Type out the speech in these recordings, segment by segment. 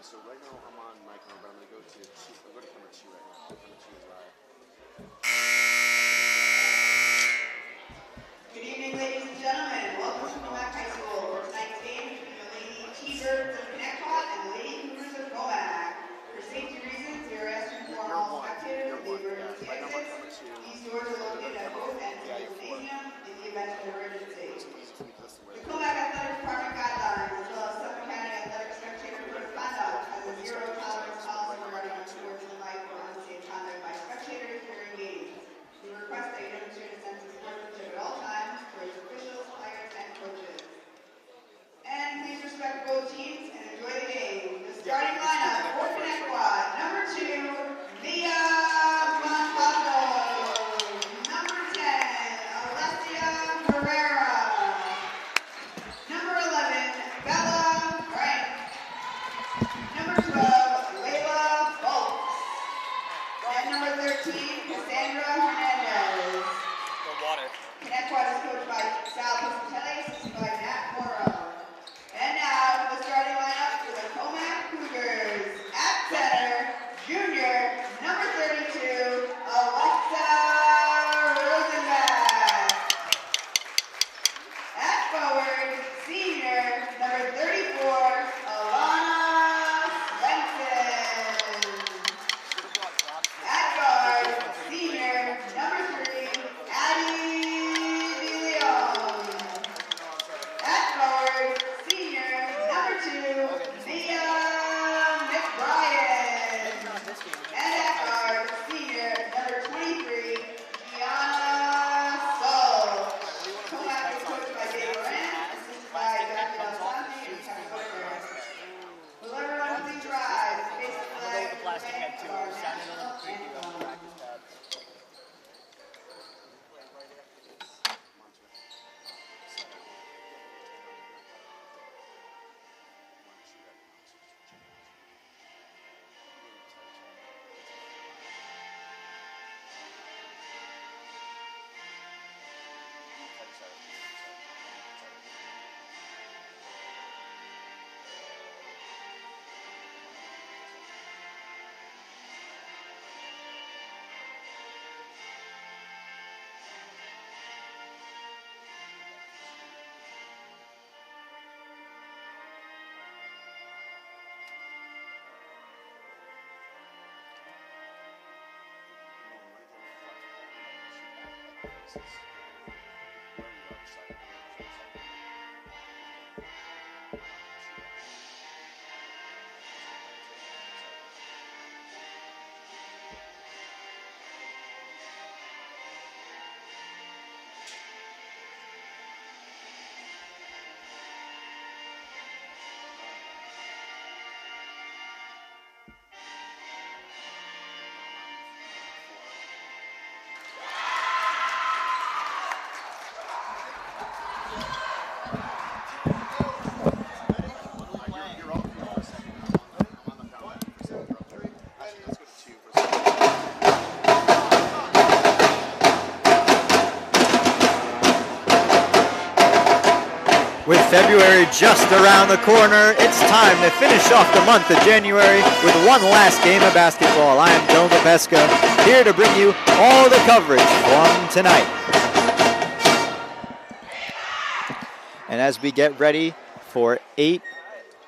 so right now I'm on my camera, but I'm going to go to camera 2 right now. Camera 2 is live. Good evening, ladies and gentlemen. Welcome to Comac High School for tonight's game between the Lady T-Birds of Connetquot and the Lady Cougars of Comac. For safety reasons, we are asked to inform all spectators that they were to the exits. These doors are located at both ends of the stadium in the event of an emergency. The Comac Athletic Department guidelines, as well as Suffolk County Athletic Spectator Code of Conduct, has a zero tolerance policy regarding untoward life or unsafe conduct by spectators during games. We request that you demonstrate a sense of sportsmanship at all times towards officials, players, and coaches. And please respect both teams and enjoy the game. The starting lineup for Connetquot: number 2, Mia Montalvo; number 10, Alessia Herrera; number 11, Bella Frank; number 12, Layla Foltz; and number 13, Cassandra Hernandez. Connetquot is coached by Sal Piscatelli, assisted by Matt Morrow. And now, the starting lineup for the Comac Cougars. At center, junior, number 32, Alexa Rosenbach. At forward, senior, number 34, Alana Swenson. At guard, senior, number 3, Addie DeLeon. At forward, senior, number 2, Mia McBrien. And at guard, senior, number 23, Gianna Sull. Comac is coached by Dave Moran, assisted by Jackie Alzante and Kevin Whitaker. Will everyone please rise and face the flag of our national anthem. With February just around the corner, it's time to finish off the month of January with one last game of basketball. I am Dylan DePesca, here to bring you all the coverage from tonight. And as we get ready for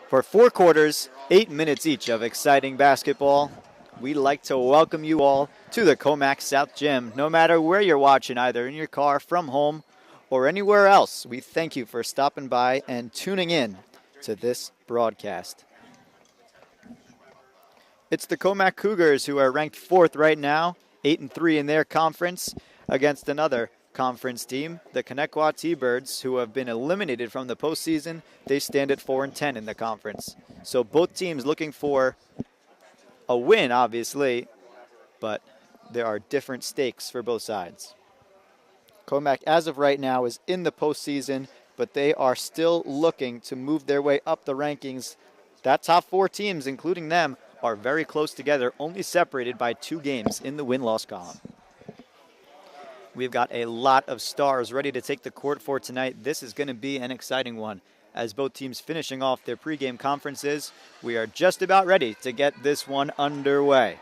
4 quarters, 8 minutes each of exciting basketball, we'd like to welcome you all to the Comac South Gym. No matter where you're watching, either in your car, from home, or anywhere else, we thank you for stopping by and tuning in to this broadcast. It's the Comac Cougars, who are ranked 4th right now, 8-3 in their conference, against another conference team, the Connetquot T-Birds, who have been eliminated from the postseason. They stand at 4-10 in the conference. So both teams looking for a win, obviously, but there are different stakes for both sides. Comac, as of right now, is in the postseason, but they are still looking to move their way up the rankings. That top 4 teams, including them, are very close together, only separated by 2 games in the win-loss column. We've got a lot of stars ready to take the court for tonight. This is going to be an exciting one. as both teams finishing off their pregame conferences. We are just about ready to get this one underway.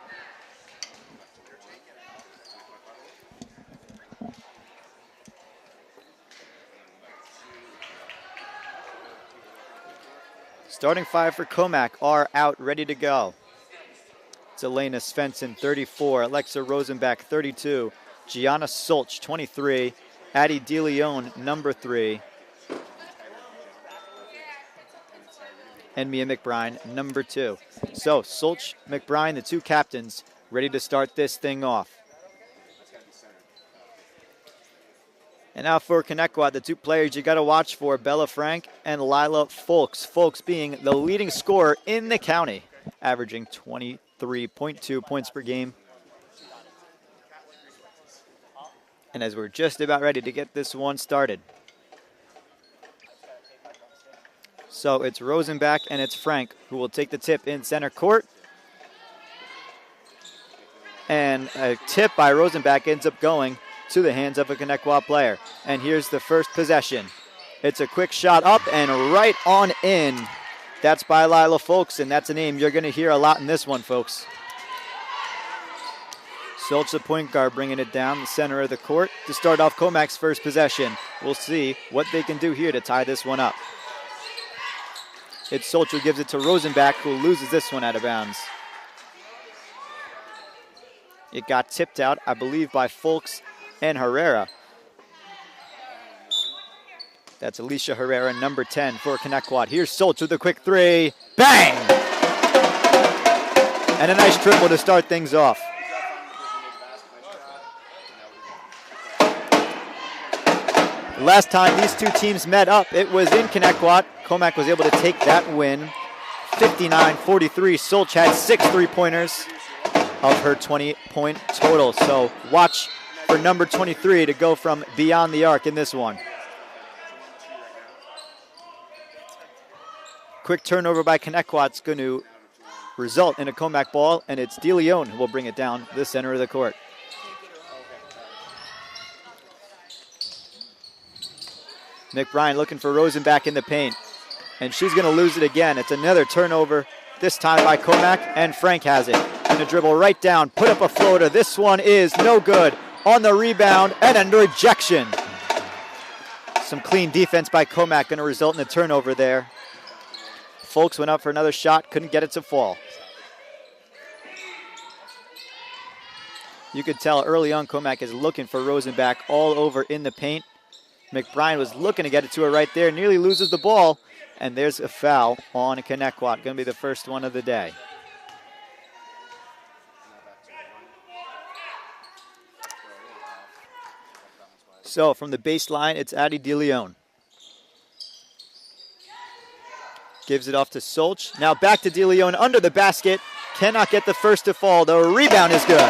Starting five for Comac are out, ready to go. It's Elena Svensson, 34, Alexa Rosenbach, 32, Gianna Solch, 23, Addie DeLeon, number 3, and Mia McBride, number 2. So Solch, McBride, the two captains, ready to start this thing off. And now for Connetquot, the two players you got to watch for, Bella Frank and Lila Folks. Folks being the leading scorer in the county, averaging 23.2 points per game. And as we're just about ready to get this one started. So it's Rosenbach and it's Frank who will take the tip in center court. And a tip by Rosenbach ends up going to the hands of a Connetquot player. And here's the first possession. It's a quick shot up and right on in. That's by Lila Folks, and that's a name you're going to hear a lot in this one, folks. Solch, the point guard, bringing it down the center of the court to start off Comac's first possession. We'll see what they can do here to tie this one up. It's Solch who gives it to Rosenbach, who loses this one out of bounds. It got tipped out, I believe, by Folks and Herrera. That's Alicia Herrera, number 10 for Connetquot. Here's Solch with a quick three. Bang! And a nice triple to start things off. Last time these two teams met up, it was in Connetquot. Comac was able to take that win, 59-43. Solch had 6 3-pointers of her 20-point total. So watch for number 23 to go from beyond the arc in this one. Quick turnover by Connetquot's going to result in a Comac ball, and it's DeLeon who will bring it down the center of the court. McBride looking for Rosenbach in the paint, and she's going to lose it again. It's another turnover, this time by Comac, and Frank has it. Going to dribble right down, put up a floater. This one is no good. On the rebound, and a rejection. Some clean defense by Comac, going to result in a turnover there. Folks went up for another shot, couldn't get it to fall. You could tell early on Comac is looking for Rosenbach all over in the paint. McBride was looking to get it to her right there, nearly loses the ball, and there's a foul on Connetquot, going to be the first one of the day. So from the baseline, it's Addie DeLeon. Gives it off to Solch. Now back to DeLeon under the basket. Cannot get the first to fall. The rebound is good.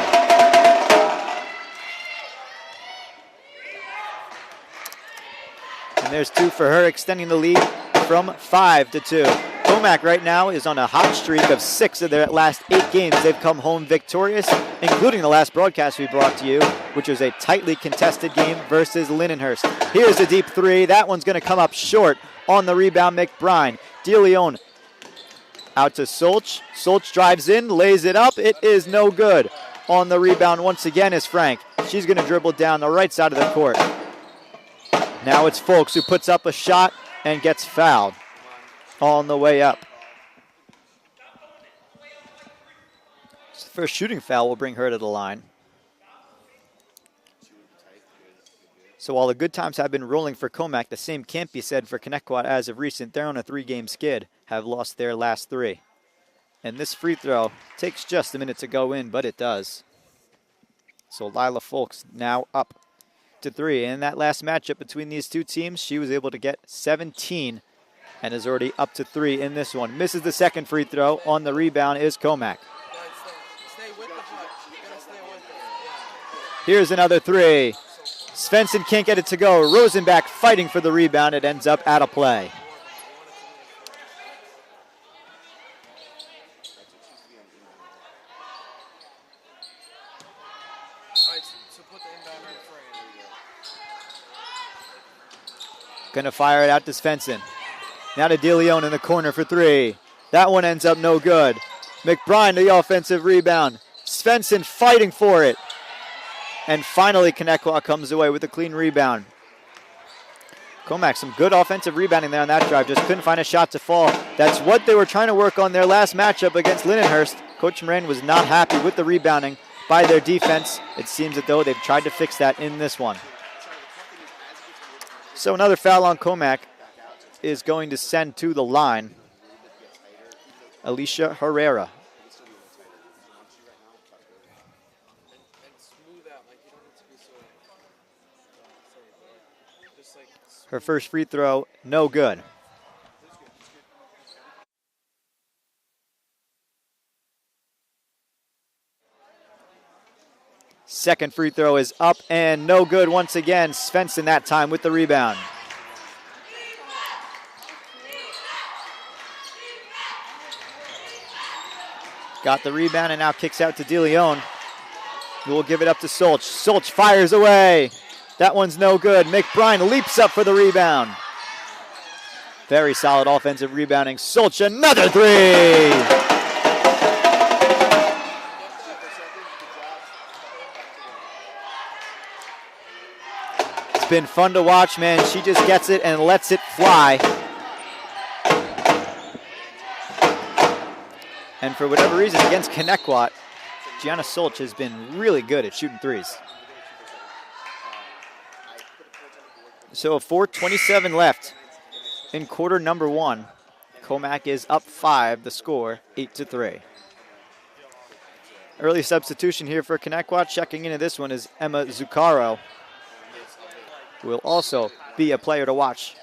And there's 2 for her, extending the lead from 5-2. Comac right now is on a hot streak of 6 of their last 8 games. They've come home victorious, including the last broadcast we brought to you, which was a tightly contested game versus Lindenhurst. Here's a deep 3. That one's going to come up short. On the rebound, McBride. DeLeon out to Solch. Solch drives in, lays it up. It is no good. On the rebound once again is Frank. She's going to dribble down the right side of the court. Now it's Folks who puts up a shot and gets fouled on the way up. So the first shooting foul will bring her to the line. So while the good times have been rolling for Comac, the same can't be said for Connetquot as of recent. They're on a 3-game skid, have lost their last 3. And this free throw takes just a minute to go in, but it does. So Lila Folks now up to 3. In that last matchup between these two teams, she was able to get 17 and is already up to 3 in this one. Misses the second free throw. On the rebound is Comac. Here's another 3. Svensson can't get it to go. Rosenbach fighting for the rebound. It ends up out of play. Going to fire it out to Svensson. Now to DeLeon in the corner for three. That one ends up no good. McBride the offensive rebound. Svensson fighting for it. And finally, Connetquot comes away with a clean rebound. Comac, some good offensive rebounding there on that drive. Just couldn't find a shot to fall. That's what they were trying to work on their last matchup against Lindenhurst. Coach Moran was not happy with the rebounding by their defense. It seems as though they've tried to fix that in this one. So another foul on Comac is going to send to the line Alicia Herrera. Her first free throw, no good. Second free throw is up and no good once again. Svensson that time with the rebound. Got the rebound and now kicks out to DeLeon, who will give it up to Solch. Solch fires away. That one's no good. McBride leaps up for the rebound. Very solid offensive rebounding. Solch, another three. It's been fun to watch, man. She just gets it and lets it fly. And for whatever reason, against Connetquot, Gianna Solch has been really good at shooting threes. So 4:27 left in quarter number one. Comac is up 5, the score 8-3. Early substitution here for Connetquot. Checking into this one is Emma Zuccaro, who will also be a player to watch.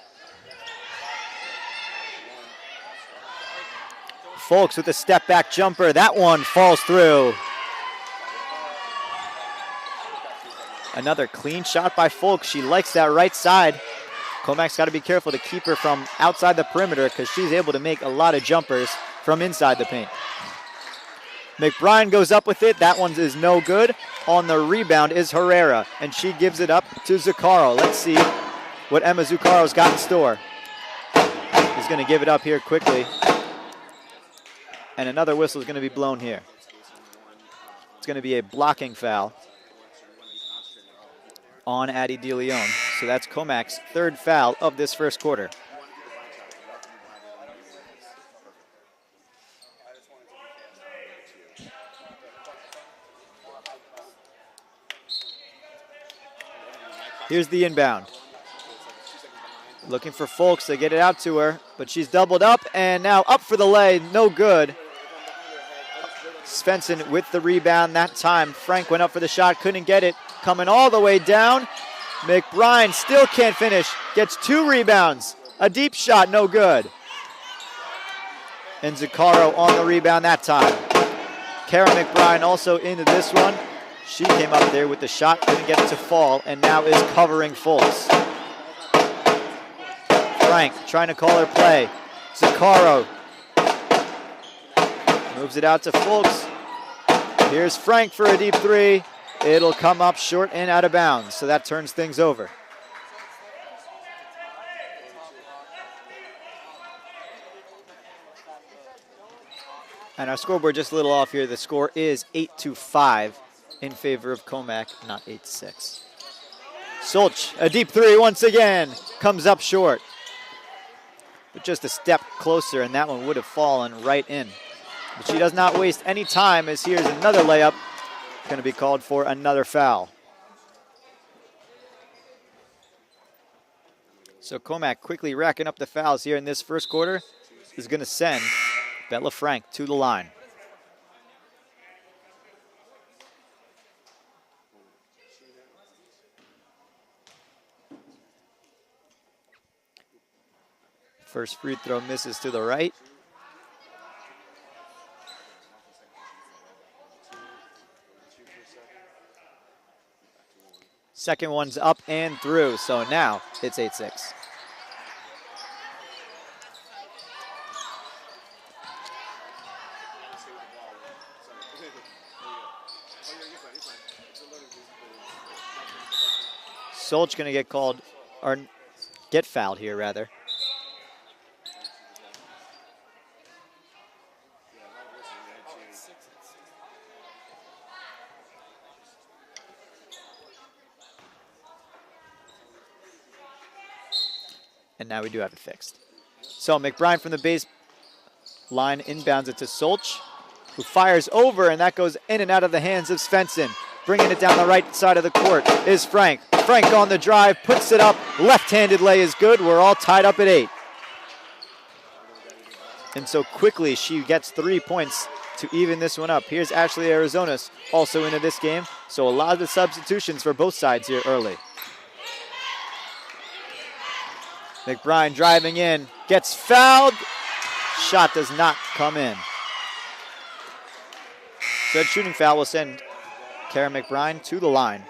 Folks with a step back jumper. That one falls through. Another clean shot by Folks. She likes that right side. Comac's got to be careful to keep her from outside the perimeter because she's able to make a lot of jumpers from inside the paint. McBride goes up with it. That one is no good. On the rebound is Herrera, and she gives it up to Zuccaro. Let's see what Emma Zuccaro's got in store. She's going to give it up here quickly. And another whistle is going to be blown here. It's going to be a blocking foul on Addie DeLeon. So that's Comac's third foul of this first quarter. Here's the inbound. Looking for Folks to get it out to her, but she's doubled up and now up for the lay, no good. Svensson with the rebound that time. Frank went up for the shot, couldn't get it. Coming all the way down. McBride still can't finish. Gets 2 rebounds. A deep shot, no good. And Zuccaro on the rebound that time. Kara McBride also into this one. She came up there with the shot, couldn't get it to fall, and now is covering Folks. Frank trying to call her play. Zuccaro moves it out to Folks. Here's Frank for a deep 3. It'll come up short and out of bounds, so that turns things over. And our scoreboard just a little off here. The score is 8-5 in favor of Comac, not 8-6. Solch, a deep 3 once again, comes up short. But just a step closer, and that one would have fallen right in. But she does not waste any time, as here's another layup. Going to be called for another foul. So Comac quickly racking up the fouls here in this first quarter is going to send Bella Frank to the line. First free throw misses to the right. Second one's up and through, so now it's 8-6. Solch going to get called, or get fouled here rather. And now we do have it fixed. So McBride from the base line inbounds it to Solch, who fires over, and that goes in and out of the hands of Svensson. Bringing it down the right side of the court is Frank. Frank on the drive, puts it up. Left-handed lay is good. We're all tied up at 8. And so quickly she gets 3 points to even this one up. Here's Ashley Arizonas also into this game. So a lot of the substitutions for both sides here early. McBride driving in, gets fouled. Shot does not come in. So that shooting foul will send Kara McBride to the line.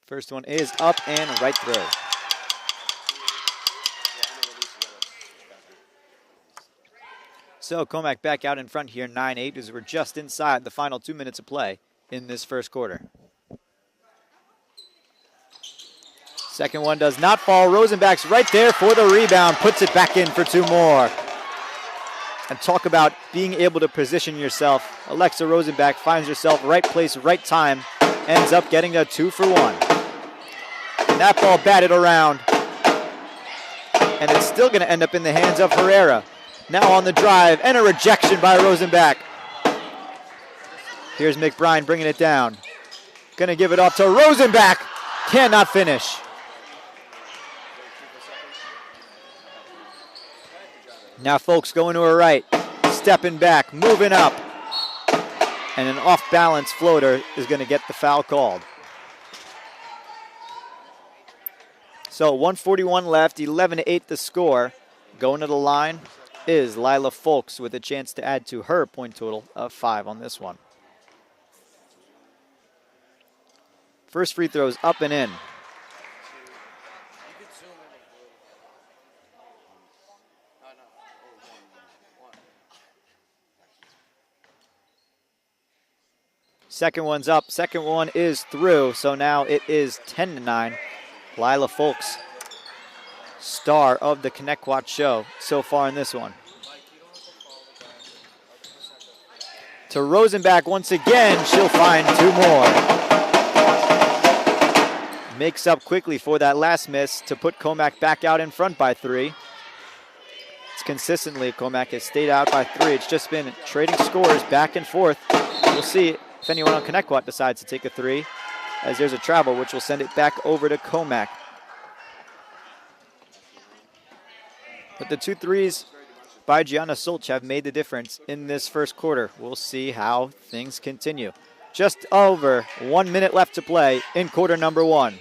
First one is up and right through. So Comac back out in front here, 9-8, as we're just inside the final 2 minutes of play in this first quarter. Second one does not fall. Rosenbach's right there for the rebound, puts it back in for 2 more. And talk about being able to position yourself. Alexa Rosenbach finds herself right place, right time, ends up getting a 2 for 1. And that ball batted around. And it's still going to end up in the hands of Herrera. Now on the drive, and a rejection by Rosenbach. Here's McBride bringing it down. Going to give it off to Rosenbach. Cannot finish. Now folks going to her right. Stepping back, moving up. And an off-balance floater is going to get the foul called. So 1:41 left, 11-8 the score. Going to the line is Lila Folks with a chance to add to her point total of 5 on this one. First free throw is up and in. Second one's up, second one is through, so now it is 10-9. Lila Folks, star of the Connetquot show so far in this one. To Rosenbach once again, she'll find 2 more. Makes up quickly for that last miss to put Comac back out in front by 3. It's consistently, Comac has stayed out by 3. It's just been trading scores back and forth. We'll see if anyone on Connetquot decides to take a 3, as there's a travel which will send it back over to Comac. But the 2 threes by Gianna Solch have made the difference in this first quarter. We'll see how things continue. Just over 1 minute left to play in quarter number 1.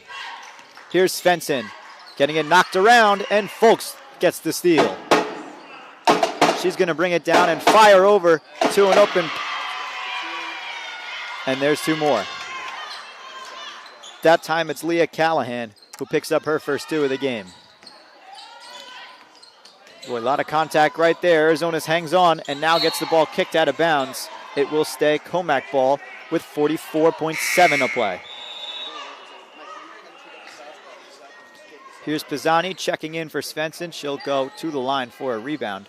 Here's Svensson getting it knocked around, and Folks gets the steal. She's going to bring it down and fire over to an open. And there's 2 more. That time it's Leah Callahan who picks up her first 2 of the game. Boy, a lot of contact right there. Arizona's hangs on and now gets the ball kicked out of bounds. It will stay Comac ball with 44.7 to play. Here's Pisani checking in for Svensson. She'll go to the line for a rebound.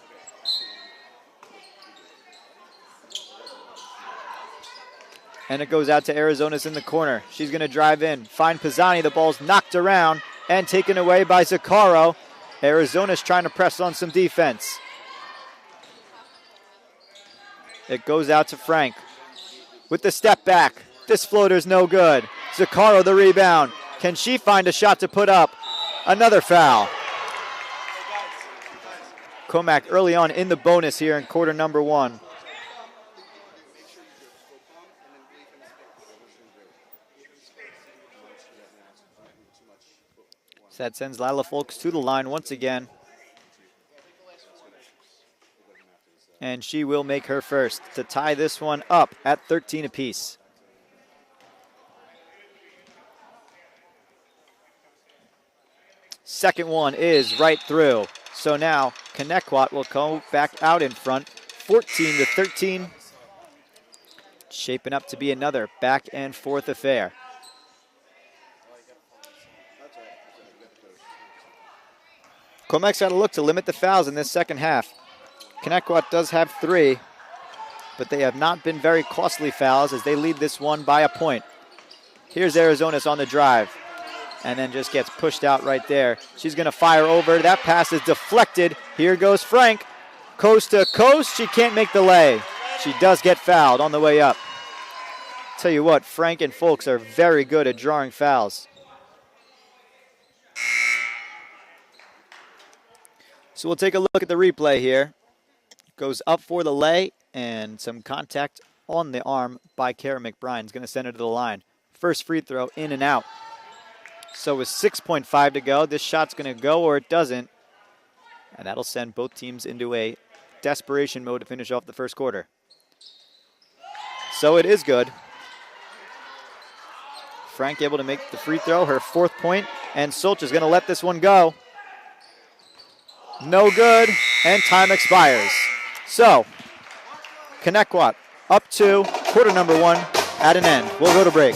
And it goes out to Arizona's in the corner. She's going to drive in, find Pisani. The ball's knocked around and taken away by Zaccaro. Arizona's trying to press on some defense. It goes out to Frank with the step back. This floater's no good. Zaccaro the rebound. Can she find a shot to put up? Another foul. Comac early on in the bonus here in quarter number 1. So that sends Lila Folks to the line once again. And she will make her first to tie this one up at 13 apiece. Second one is right through. So now Connetquot will go back out in front, 14-13. Shaping up to be another back and forth affair. Comac's got to look to limit the fouls in this second half. Connetquot does have 3, but they have not been very costly fouls as they lead this one by a point. Here's Arizona's on the drive and then just gets pushed out right there. She's going to fire over. That pass is deflected. Here goes Frank. Coast to coast. She can't make the lay. She does get fouled on the way up. Tell you what, Frank and Folks are very good at drawing fouls. So we'll take a look at the replay here. Goes up for the lay and some contact on the arm by Kara McBride. Is going to send her to the line. First free throw in and out. So with 6.5 to go, this shot's going to go or it doesn't. And that'll send both teams into a desperation mode to finish off the first quarter. So it is good. Frank able to make the free throw, her 4th point, and Solch is going to let this one go. No good, and time expires. So, Connetquot up 2, quarter number 1 at an end. We'll go to break.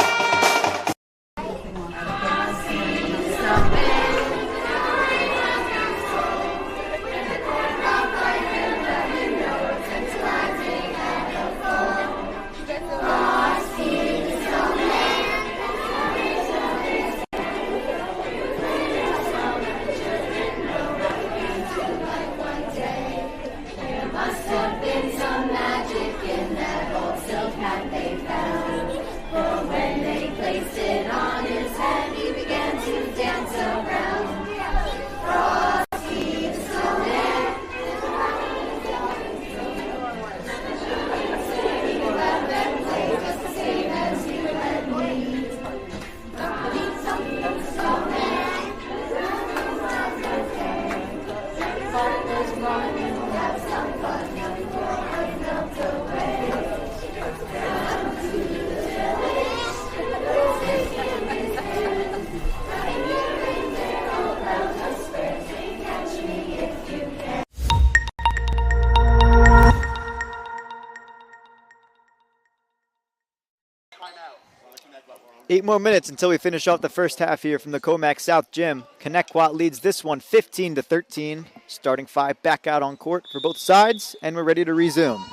Eight more minutes until we finish off the first half here from the Comac South Gym. Connetquot leads this one 15-13. Starting 5 back out on court for both sides, and we're ready to resume.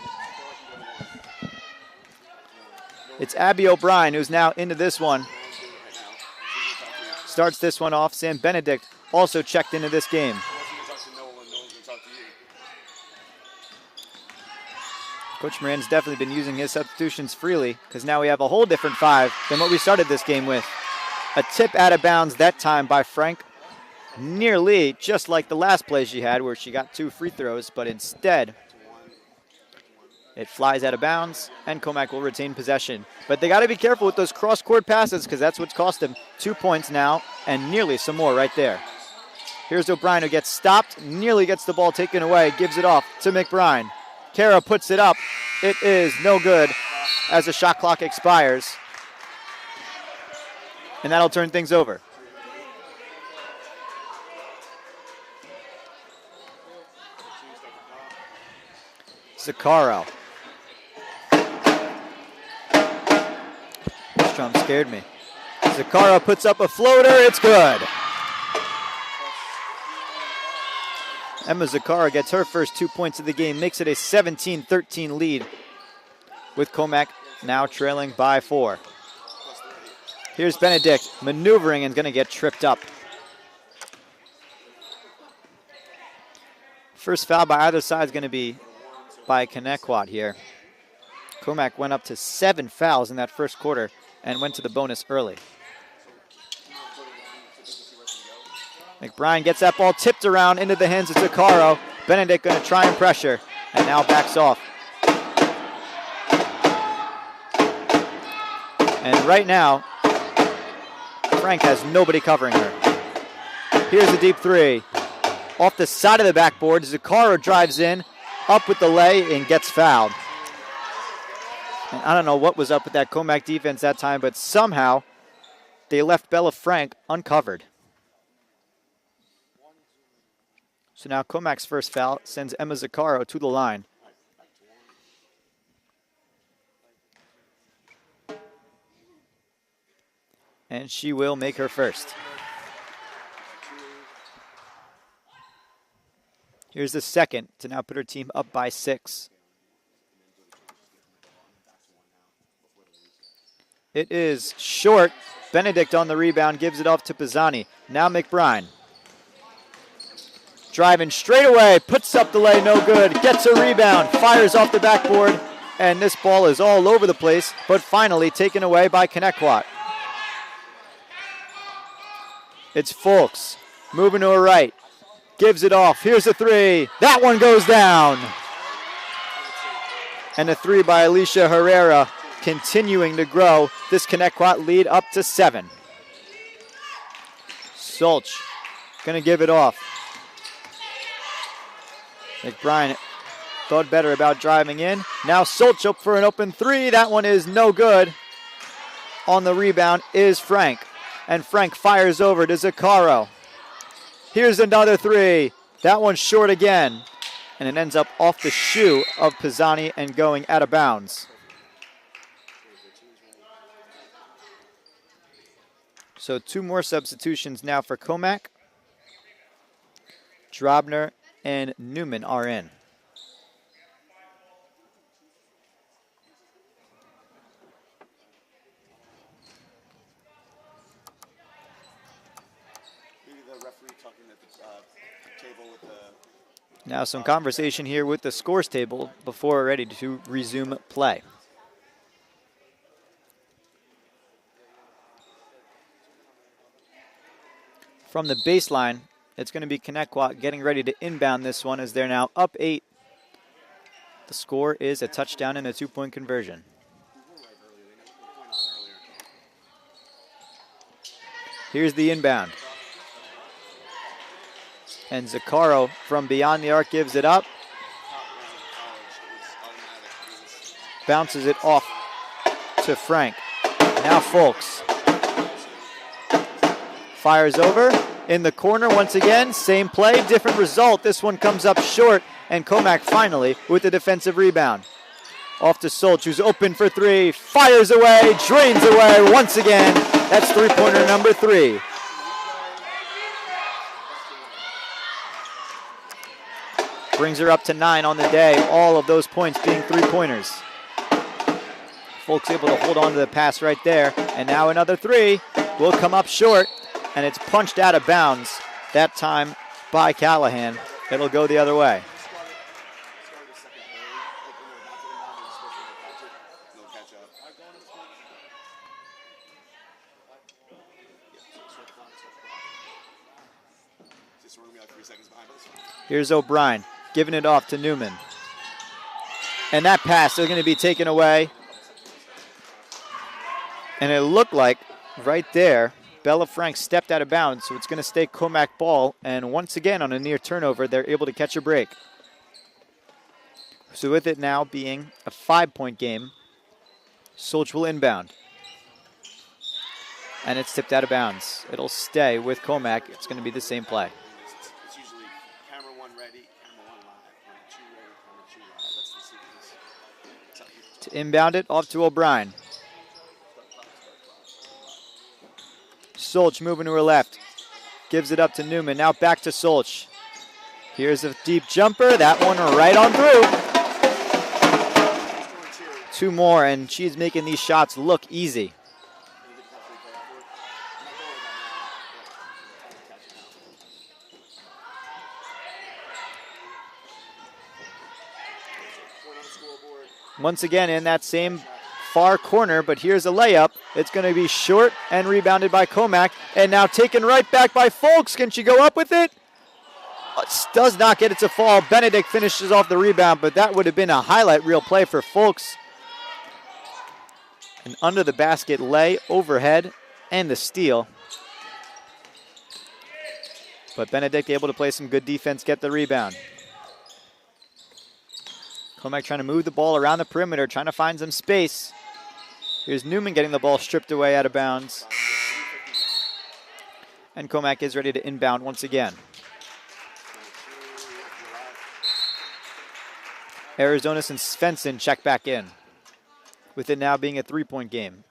It's Abby O'Brien who's now into this one. Starts this one off. Sam Benedict also checked into this game. Coach Moran's definitely been using his substitutions freely because now we have a whole different 5 than what we started this game with. A tip out of bounds that time by Frank. Nearly just like the last play she had where she got 2 free throws, but instead it flies out of bounds and Comac will retain possession. But they got to be careful with those cross-court passes because that's what's cost them 2 points now and nearly some more right there. Here's O'Brien who gets stopped, nearly gets the ball taken away, gives it off to McBride. Kara puts it up. It is no good as the shot clock expires. And that'll turn things over. Zaccaro. Strom scared me. Zaccaro puts up a floater. It's good. Emma Zaccaro gets her first 2 points of the game, makes it a 17-13 lead with Comac now trailing by 4. Here's Benedict maneuvering and going to get tripped up. First foul by either side is going to be by Connetquot here. Comac went up to 7 fouls in that first quarter and went to the bonus early. McBride gets that ball tipped around into the hands of Zaccaro. Benedict going to try and pressure, and now backs off. And right now, Frank has nobody covering her. Here's a deep 3. Off the side of the backboard, Zaccaro drives in, up with the lay, and gets fouled. And I don't know what was up with that Comac defense that time, but somehow they left Bella Frank uncovered. So now Comac's first foul sends Emma Zaccaro to the line. And she will make her first. Here's the second to now put her team up by 6. It is short. Benedict on the rebound, gives it off to Pisani. Now McBride. Driving straight away, puts up the lay, no good. Gets a rebound, fires off the backboard, and this ball is all over the place, but finally taken away by Connetquot. It's Fulks, moving to her right. Gives it off, here's a 3. That one goes down. And a 3 by Alicia Herrera, continuing to grow this Connetquot lead up to 7. Solch gonna give it off. McBride thought better about driving in. Now Solch up for an open 3. That one is no good. On the rebound is Frank. And Frank fires over to Zaccaro. Here's another 3. That one's short again. And it ends up off the shoe of Pisani and going out of bounds. So 2 more substitutions now for Comac. Drobner and Newman are in. Maybe the referee talking at the table with the... Now some conversation here with the scores table before we're ready to resume play. From the baseline, it's going to be Connetquot getting ready to inbound this one as they're now up 8. The score is a touchdown and a 2-point conversion. Here's the inbound. And Zaccaro from beyond the arc gives it up. Bounces it off to Frank. Now Fulks. Fires over in the corner once again. Same play, different result. This one comes up short, and Comac finally with the defensive rebound. Off to Solch, who's open for 3. Fires away, drains away once again. That's 3-pointer number 3. Brings her up to 9 on the day. All of those points being 3-pointers. Fulks able to hold on to the pass right there. And now another 3 will come up short. And it's punched out of bounds, that time by Callahan. It'll go the other way. Here's O'Brien giving it off to Newman. And that pass is going to be taken away. And it looked like right there, Bella Frank stepped out of bounds, so it's going to stay Comac ball. And once again, on a near turnover, they're able to catch a break. So with it now being a 5-point game, Solch will inbound. And it's tipped out of bounds. It'll stay with Comac. It's going to be the same play. It's usually camera 1 ready, camera 1 live, camera 2 ready, camera 2 live. That's the sequence. To inbound it, off to O'Brien. Solch moving to her left. Gives it up to Newman. Now back to Solch. Here's a deep jumper. That one right on through. 2 more, and she's making these shots look easy. Once again in that same far corner, but here's a layup. It's going to be short and rebounded by Comac, and now taken right back by Fulks. Can she go up with it? Does not get it to fall. Benedict finishes off the rebound, but that would have been a highlight reel play for Fulks. An under the basket lay overhead and the steal. But Benedict able to play some good defense, get the rebound. Comac trying to move the ball around the perimeter, trying to find some space. Here's Newman getting the ball stripped away out of bounds. And Comac is ready to inbound once again. Arizonas and Svensson check back in, with it now being a 3-point game.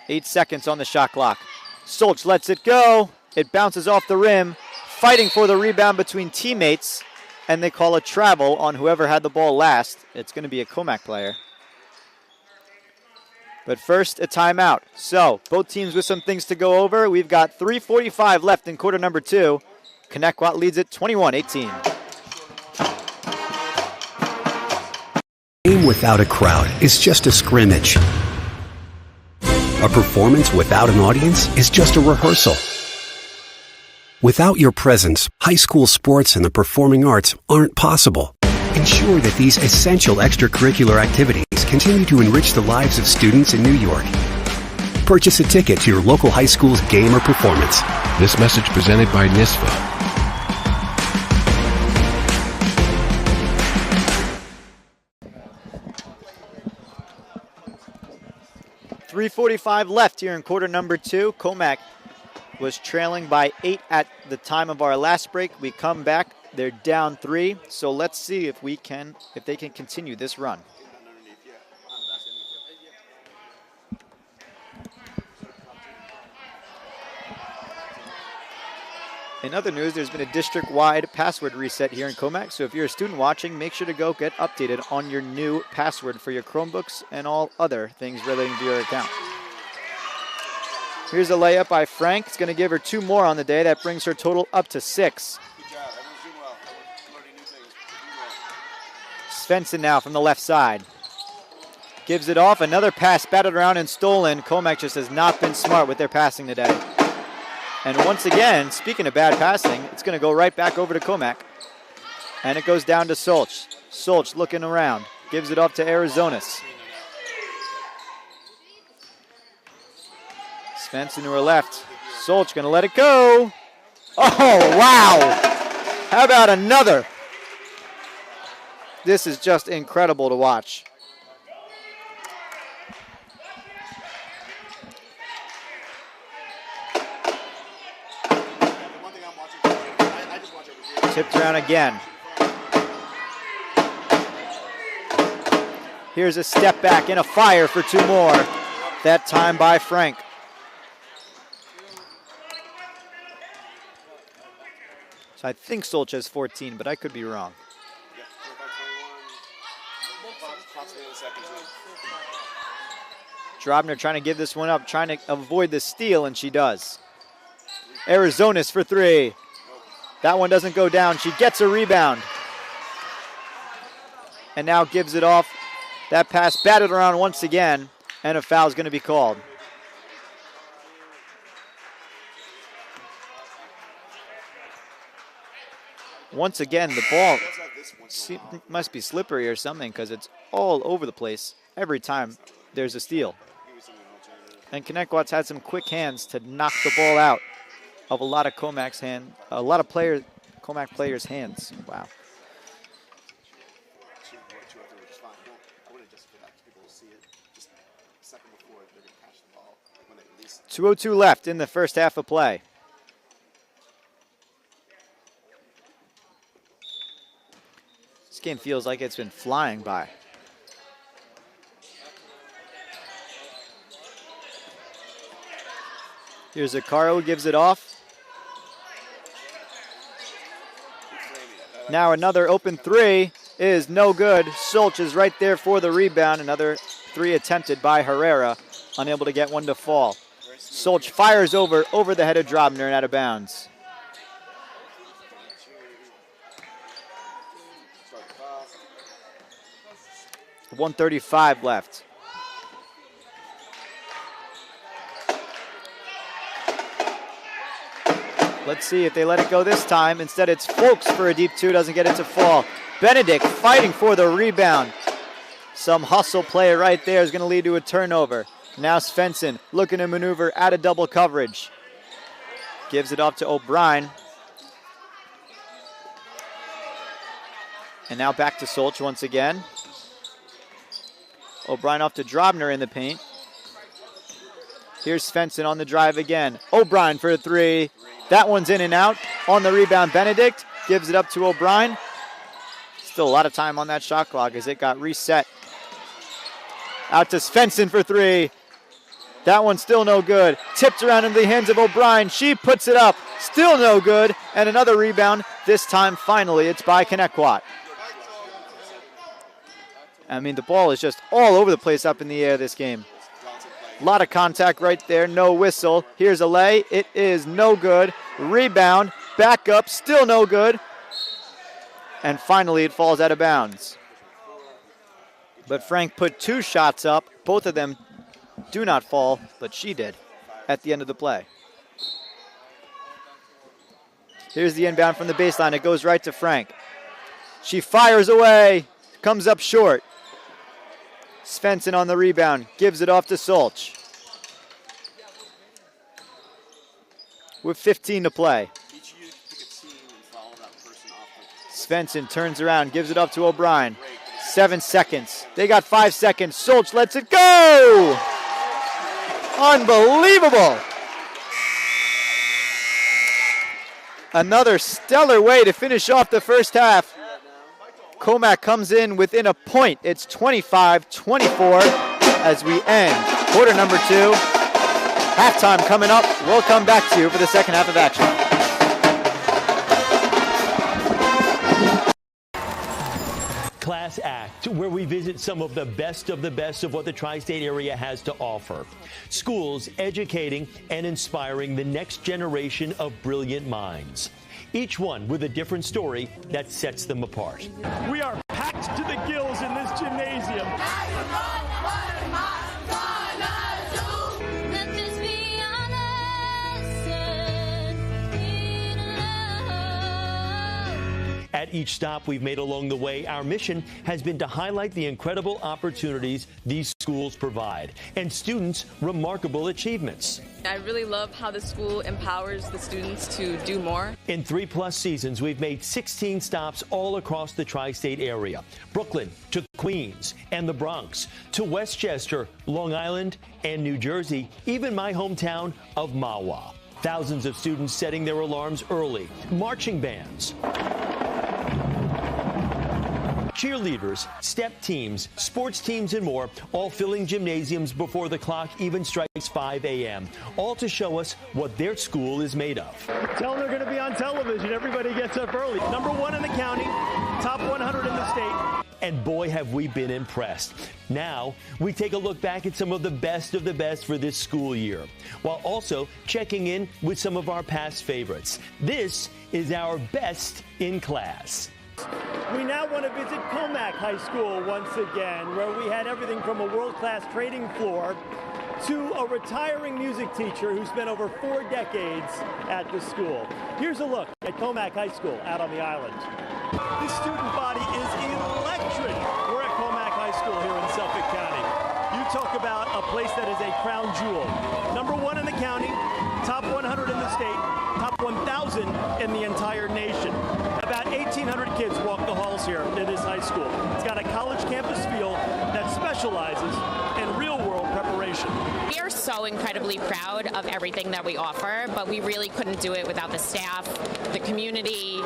8 seconds on the shot clock. Solch lets it go. It bounces off the rim. fighting for the rebound between teammates, and they call a travel on whoever had the ball last. It's going to be a Comac player. But first, a timeout. So, both teams with some things to go over. We've got 3:45 left in quarter number 2. Connetquot leads it 21-18. A game without a crowd is just a scrimmage. A performance without an audience is just a rehearsal. Without your presence, high school sports and the performing arts aren't possible. Ensure that these essential extracurricular activities continue to enrich the lives of students in New York. Purchase a ticket to your local high school's game or performance. This message presented by NISFA. 3:45 left here in quarter number 2. Comac was trailing by 8 at the time of our last break. We come back. They're down 3. So let's see if they can continue this run. In other news, there's been a district-wide password reset here in Comac, so if you're a student watching, make sure to go get updated on your new password for your Chromebooks and all other things relating to your account. Here's a layup by Frank. It's going to give her 2 more on the day. That brings her total up to 6. Good job. Everyone's doing well. Everyone's learning new things. Doing well. Svensson now from the left side. Gives it off. Another pass batted around and stolen. Comac just has not been smart with their passing today. And once again, speaking of bad passing, it's going to go right back over to Comac. And it goes down to Solch. Solch looking around. Gives it off to Arizonas. Svensson to her left. Solch going to let it go. Oh, wow. How about another? This is just incredible to watch. Tipped around again. Here's a step back and a fire for 2 more. That time by Frank. So I think Solch has 14, but I could be wrong. Drobner trying to give this one up, trying to avoid the steal, and she does. Arizonas for 3. That one doesn't go down. She gets a rebound. And now gives it off. That pass batted around once again, and a foul is going to be called. Once again, the ball must be slippery or something because it's all over the place every time there's a steal. And Connetquot's had some quick hands to knock the ball out of a lot of Comac players' hands. Wow. 2:02 left in the first half of play. This game feels like it's been flying by. Here's Zakaro who gives it off. Now another open 3 is no good. Solch is right there for the rebound. Another 3 attempted by Herrera, unable to get one to fall. Solch fires over the head of Drobner and out of bounds. .135 left. Let's see if they let it go this time. Instead, it's Folks for a deep 2, doesn't get it to fall. Benedict fighting for the rebound. Some hustle play right there is going to lead to a turnover. Now Svensson looking to maneuver out of double coverage. Gives it off to O'Brien. And now back to Solch once again. O'Brien off to Drobner in the paint. Here's Svensson on the drive again. O'Brien for a 3. That one's in and out. On the rebound, Benedict gives it up to O'Brien. Still a lot of time on that shot clock as it got reset. Out to Svensson for 3. That one's still no good. Tipped around in the hands of O'Brien. She puts it up. Still no good. And another rebound. This time, finally, it's by Connetquot. I mean, the ball is just all over the place up in the air this game. A lot of contact right there. No whistle. Here's a lay. It is no good. Rebound. Back up. Still no good. And finally, it falls out of bounds. But Frank put 2 shots up. Both of them do not fall, but she did at the end of the play. Here's the inbound from the baseline. It goes right to Frank. She fires away. Comes up short. Svensson on the rebound. Gives it off to Solch. With 15 to play. Svensson turns around. Gives it up to O'Brien. 7 seconds. They got 5 seconds. Solch lets it go! Unbelievable! Another stellar way to finish off the first half. Comac comes in within a point. It's 25-24 as we end quarter number 2. Halftime coming up. We'll come back to you for the second half of action. Class Act, where we visit some of the best of what the tri-state area has to offer. Schools educating and inspiring the next generation of brilliant minds. Each one with a different story that sets them apart. We are packed to the gills in this gymnasium. At each stop we've made along the way, our mission has been to highlight the incredible opportunities these schools provide and students' remarkable achievements. I really love how the school empowers the students to do more. In 3+ seasons, we've made 16 stops all across the tri-state area. Brooklyn to Queens and the Bronx, to Westchester, Long Island, and New Jersey, even my hometown of Mahwah. Thousands of students setting their alarms early, marching bands, cheerleaders, step teams, sports teams, and more, all filling gymnasiums before the clock even strikes 5 a.m., all to show us what their school is made of. Tell them they're going to be on television. Everybody gets up early. #1 in the county, top 100 in the state. And boy, have we been impressed. Now, we take a look back at some of the best for this school year, while also checking in with some of our past favorites. This is our best in class. We now want to visit Comac High School once again, where we had everything from a world-class trading floor to a retiring music teacher who spent over 4 decades at the school. Here's a look at Comac High School out on the island. This student body is electric. We're at Comac High School here in Suffolk County. You talk about a place that is a crown jewel. #1 in the county, top 100 in the state, top 1,000 in the entire nation. About 1,800 kids walk the halls here at this high school. It's got a college campus feel that specializes in real-world preparation. We are so incredibly proud of everything that we offer, but we really couldn't do it without the staff, the community,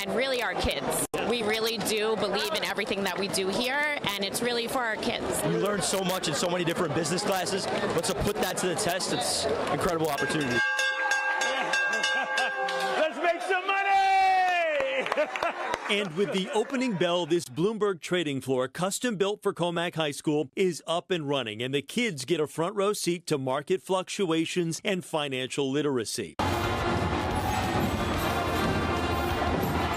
and really our kids. We really do believe in everything that we do here, and it's really for our kids. We learn so much in so many different business classes, but to put that to the test, it's an incredible opportunity. Let's make some money! And with the opening bell, this Bloomberg trading floor, custom built for Comac High School, is up and running, and the kids get a front row seat to market fluctuations and financial literacy.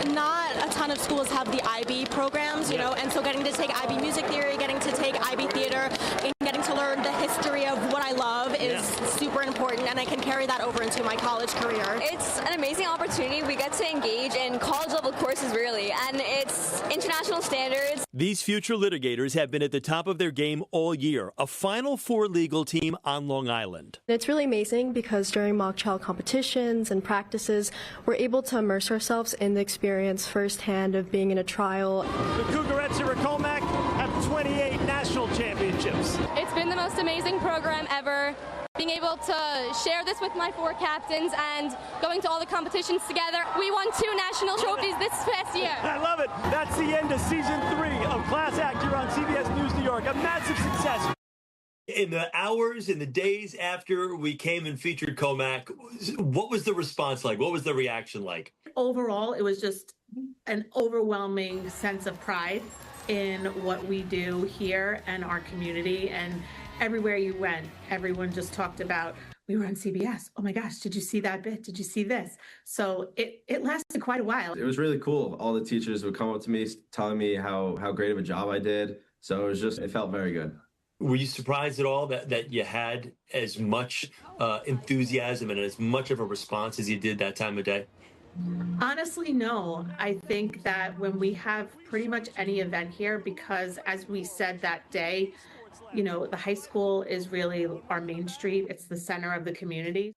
Not a ton of schools have the IB programs, you know, and so getting to take IB music theory, getting to take IB theater, and getting to learn the history of what I love is super important, and I can carry that over into my college career. It's an amazing opportunity. We get to engage in college-level courses, really, and it's international standards. These future litigators have been at the top of their game all year, a Final Four legal team on Long Island. It's really amazing because during mock trial competitions and practices, we're able to immerse ourselves in the experience firsthand of being in a trial. The Cougarettes here at Comac have 28 national championships. It's been the most amazing program ever. Being able to share this with my 4 captains and going to all the competitions together. We won 2 national trophies this past year. I love it. That's the end of Season 3 of Class Act here on CBS News New York. A massive success. In the hours, in the days after we came and featured Comac, what was the response like? What was the reaction like? Overall, it was just an overwhelming sense of pride in what we do here and our community. And everywhere you went, everyone just talked about, we were on CBS. Oh my gosh, did you see that bit? Did you see this? So it lasted quite a while. It was really cool. All the teachers would come up to me telling me how great of a job I did. So it felt very good. Were you surprised at all that you had as much enthusiasm and as much of a response as you did that time of day? Honestly, no. I think that when we have pretty much any event here, because as we said that day, you know, the high school is really our main street. It's the center of the community.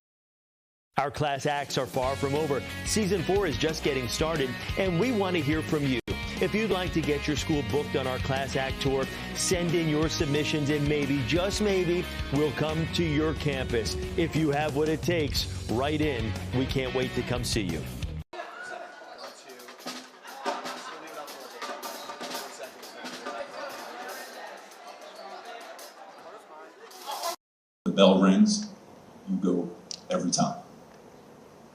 Our class acts are far from over. Season 4 is just getting started, and we want to hear from you. If you'd like to get your school booked on our Class Act Tour, send in your submissions and maybe, just maybe, we'll come to your campus. If you have what it takes, write in. We can't wait to come see you. The bell rings, you go every time.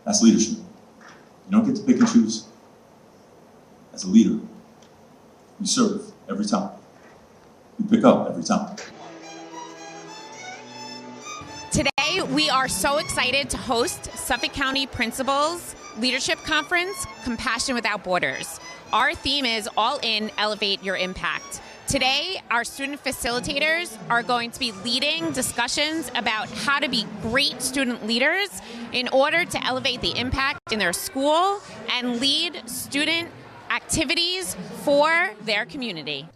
That's leadership. You don't get to pick and choose. As a leader, you serve every time. You pick up every time. Today, we are so excited to host Suffolk County Principals Leadership Conference, Compassion Without Borders. Our theme is All In, Elevate Your Impact. Today, our student facilitators are going to be leading discussions about how to be great student leaders in order to elevate the impact in their school and lead student activities for their community.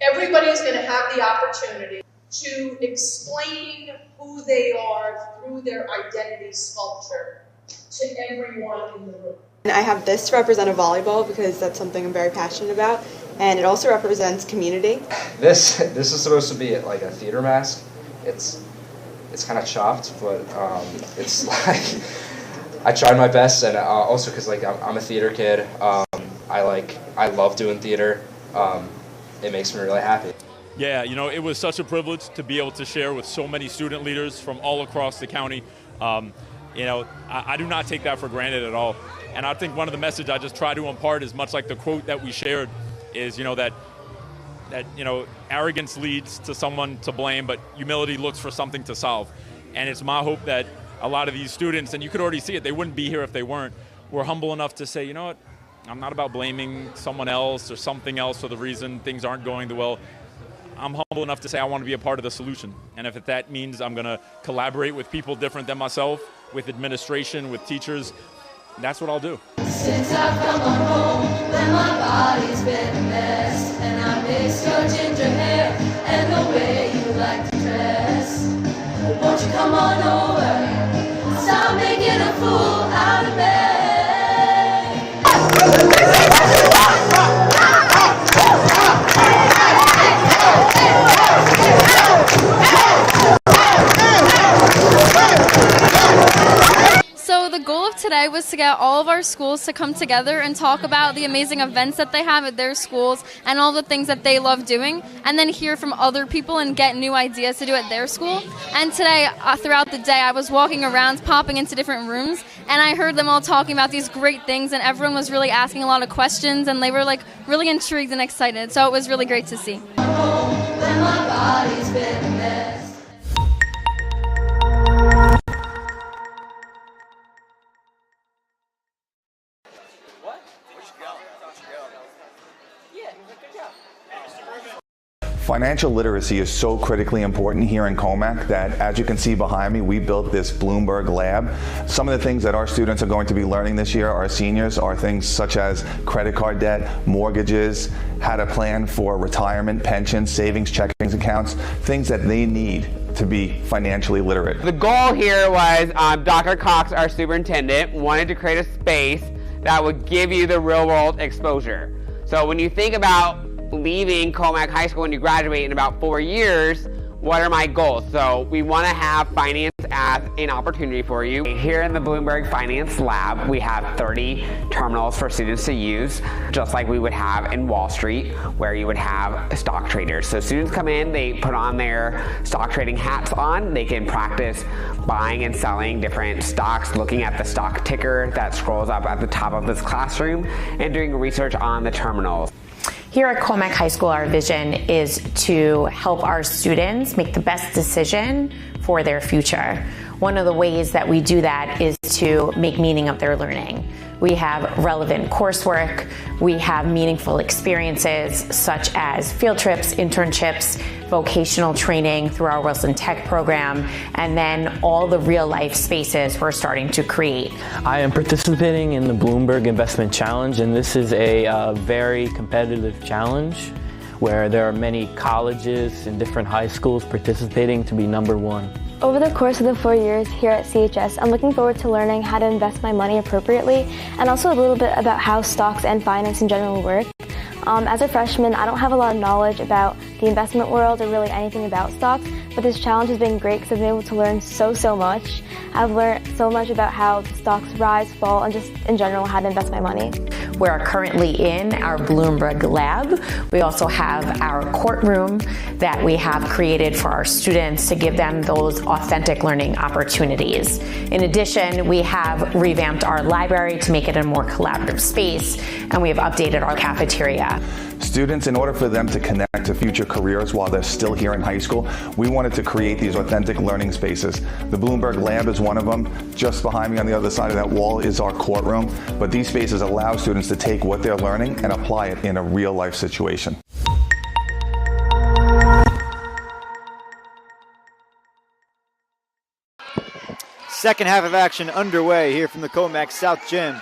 Everybody's going to have the opportunity to explain who they are through their identity sculpture to everyone in the room. I have this to represent a volleyball because that's something I'm very passionate about, and it also represents community. This is supposed to be like a theater mask. It's kind of chopped, but it's like I tried my best, and also because like I'm a theater kid. I love doing theater. It makes me really happy. Yeah, you know, it was such a privilege to be able to share with so many student leaders from all across the county. You know, I do not take that for granted at all. And I think one of the messages I just try to impart is much like the quote that we shared is, you know, that you know, arrogance leads to someone to blame, but humility looks for something to solve. And it's my hope that a lot of these students, and you could already see it, they wouldn't be here if they weren't, were humble enough to say, you know what, I'm not about blaming someone else or something else for the reason things aren't going the well. I'm humble enough to say I want to be a part of the solution. And if that means I'm going to collaborate with people different than myself, with administration, with teachers, that's what I'll do. Since I've come on home, when my body's been a mess, and I miss your ginger hair and the way you like to dress. Won't you come on over? Stop making a fool out of me. So the goal of today was to get all of our schools to come together and talk about the amazing events that they have at their schools and all the things that they love doing, and then hear from other people and get new ideas to do at their school. And today, throughout the day, I was walking around, popping into different rooms, and I heard them all talking about these great things, and everyone was really asking a lot of questions, and they were like really intrigued and excited. So it was really great to see. Financial literacy is so critically important here in Comac that, as you can see behind me, we built this Bloomberg lab. Some of the things that our students are going to be learning this year, our seniors, are things such as credit card debt, mortgages, how to plan for retirement, pensions, savings, checking accounts, things that they need to be financially literate. The goal here was Dr. Cox, our superintendent, wanted to create a space that would give you the real world exposure. So when you think about leaving Comac High School when you graduate in about 4 years, what are my goals? So we want to have finance as an opportunity for you. Here in the Bloomberg Finance Lab, we have 30 terminals for students to use, just like we would have in Wall Street, where you would have stock traders. So students come in, they put on their stock trading hats on, they can practice buying and selling different stocks, looking at the stock ticker that scrolls up at the top of this classroom, and doing research on the terminals. Here at Connetquot High School, our vision is to help our students make the best decision for their future. One of the ways that we do that is to make meaning of their learning. We have relevant coursework, we have meaningful experiences such as field trips, internships, vocational training through our Wilson Tech program, and then all the real life spaces we're starting to create. I am participating in the Bloomberg Investment Challenge, and this is a very competitive challenge where there are many colleges and different high schools participating to be number one. Over the course of the 4 years here at CHS, I'm looking forward to learning how to invest my money appropriately and also a little bit about how stocks and finance in general work. As a freshman, I don't have a lot of knowledge about the investment world or really anything about stocks, but this challenge has been great because I've been able to learn so much. I've learned so much about how the stocks rise, fall, and just in general how to invest my money. We are currently in our Bloomberg lab. We also have our courtroom that we have created for our students to give them those authentic learning opportunities. In addition, we have revamped our library to make it a more collaborative space, and we have updated our cafeteria. Students, in order for them to connect to future careers while they're still here in high school, we wanted to create these authentic learning spaces. The Bloomberg Lab is one of them. Just behind me on the other side of that wall is our courtroom. But these spaces allow students to take what they're learning and apply it in a real life situation. Second half of action underway here from the Comac South Gym.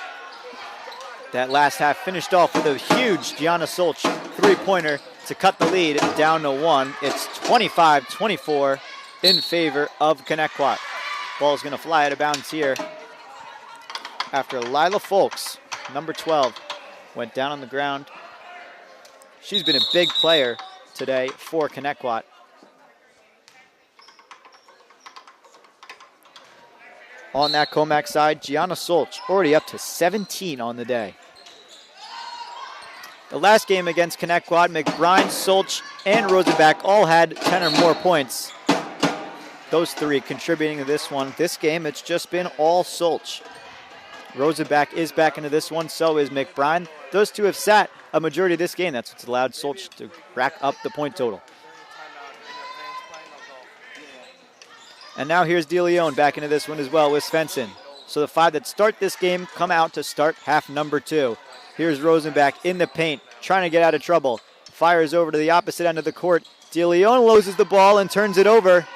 That last half finished off with a huge Gianna Solch three-pointer to cut the lead down to one. It's 25-24 in favor of Connetquot. Ball's going to fly out of bounds here after Lila Folks, number 12, went down on the ground. She's been a big player today for Connetquot. On that Comac side, Gianna Solch already up to 17 on the day. The last game against Connetquot, McBride, Solch, and Rosenbach all had 10 or more points. Those three contributing to this one. This game, it's just been all Solch. Rosenbach is back into this one, so is McBride. Those two have sat a majority of this game. That's what's allowed Solch to rack up the point total. And now here's DeLeon back into this one as well with Svensson. So the five that start this game come out to start half number two. Here's Rosenbach in the paint, trying to get out of trouble. Fires over to the opposite end of the court. DeLeon loses the ball and turns it over.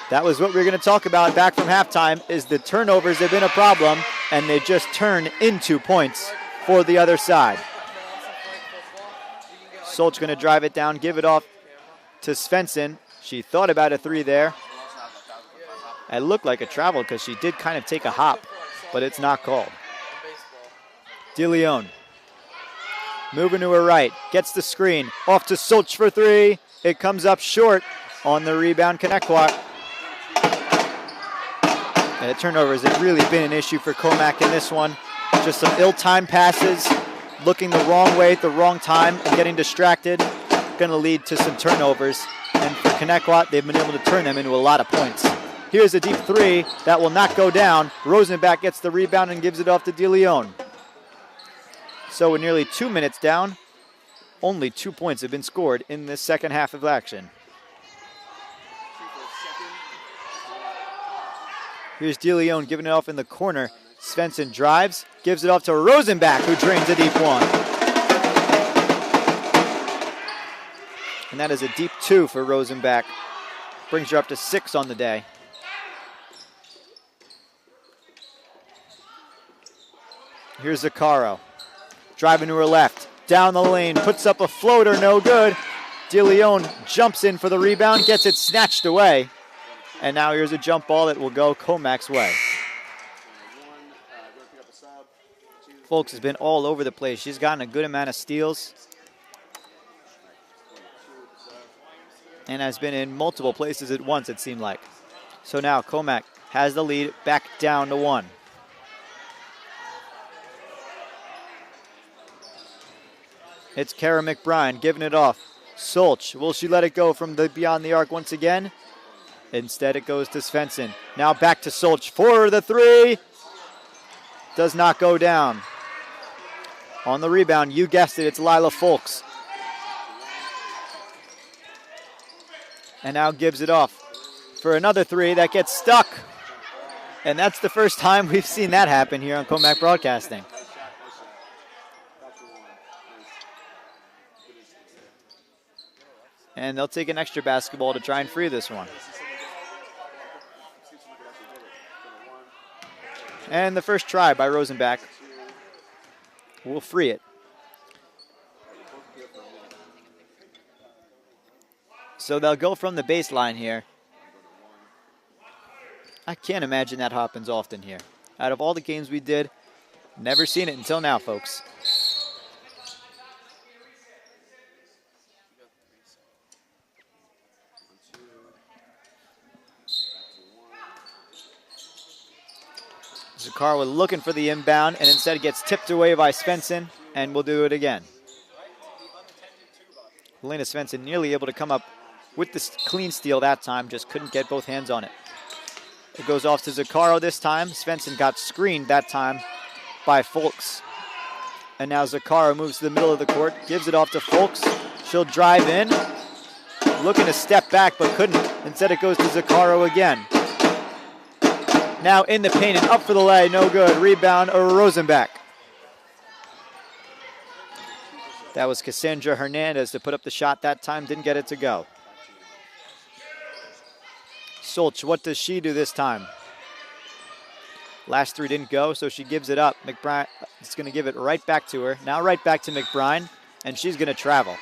That was what we were going to talk about back from halftime, is the turnovers have been a problem, and they just turn into points for the other side. Solch going to drive it down, give it off to Svensson. She thought about a three there. It looked like a travel because she did kind of take a hop, but it's not called. DeLeon moving to her right, gets the screen, off to Solch for three. It comes up short on the rebound, Connetquot. And the turnovers have really been an issue for Comac in this one. Just some ill-timed passes, looking the wrong way at the wrong time and getting distracted. Going to lead to some turnovers. And for Connetquot, they've been able to turn them into a lot of points. Here's a deep three that will not go down. Rosenbach gets the rebound and gives it off to DeLeon. So we're nearly 2 minutes down. Only 2 points have been scored in this second half of action. Here's DeLeon giving it off in the corner. Svensson drives, gives it off to Rosenbach, who drains a deep one. And that is a deep two for Rosenbach. Brings her up to 6 on the day. Here's Zaccaro. Driving to her left, down the lane, puts up a floater, no good. DeLeon jumps in for the rebound, gets it snatched away. And now here's a jump ball that will go Comac's way. Folks has been all over the place. She's gotten a good amount of steals. and has been in multiple places at once, it seemed like. So now Comac has the lead back down to 1. It's Kara McBride giving it off. Solch, will she let it go from the beyond the arc once again? Instead it goes to Svensson. Now back to Solch for the 3. Does not go down. On the rebound, you guessed it, it's Lila Folks. And now gives it off for another 3 that gets stuck. And that's the first time we've seen that happen here on Comac Broadcasting. And they'll take an extra basketball to try and free this one. And the first try by Rosenbach will free it. So they'll go from the baseline here. I can't imagine that happens often here. Out of all the games we did, never seen it until now, folks. Zakara looking for the inbound and instead gets tipped away by Svensson, and will do it again. Helena Svensson nearly able to come up with the clean steal that time, just couldn't get both hands on it. It goes off to Zakaro this time. Svensson got screened that time by Folks. And now Zakaro moves to the middle of the court, gives it off to Folks. She'll drive in, looking to step back but couldn't. Instead it goes to Zakaro again. Now in the paint and up for the lay, no good. Rebound, Rosenbach. That was Cassandra Hernandez to put up the shot that time, didn't get it to go. Solch, what does she do this time? Last 3 didn't go, so she gives it up. McBride is going to give it right back to her. Now right back to McBride, and she's going to travel.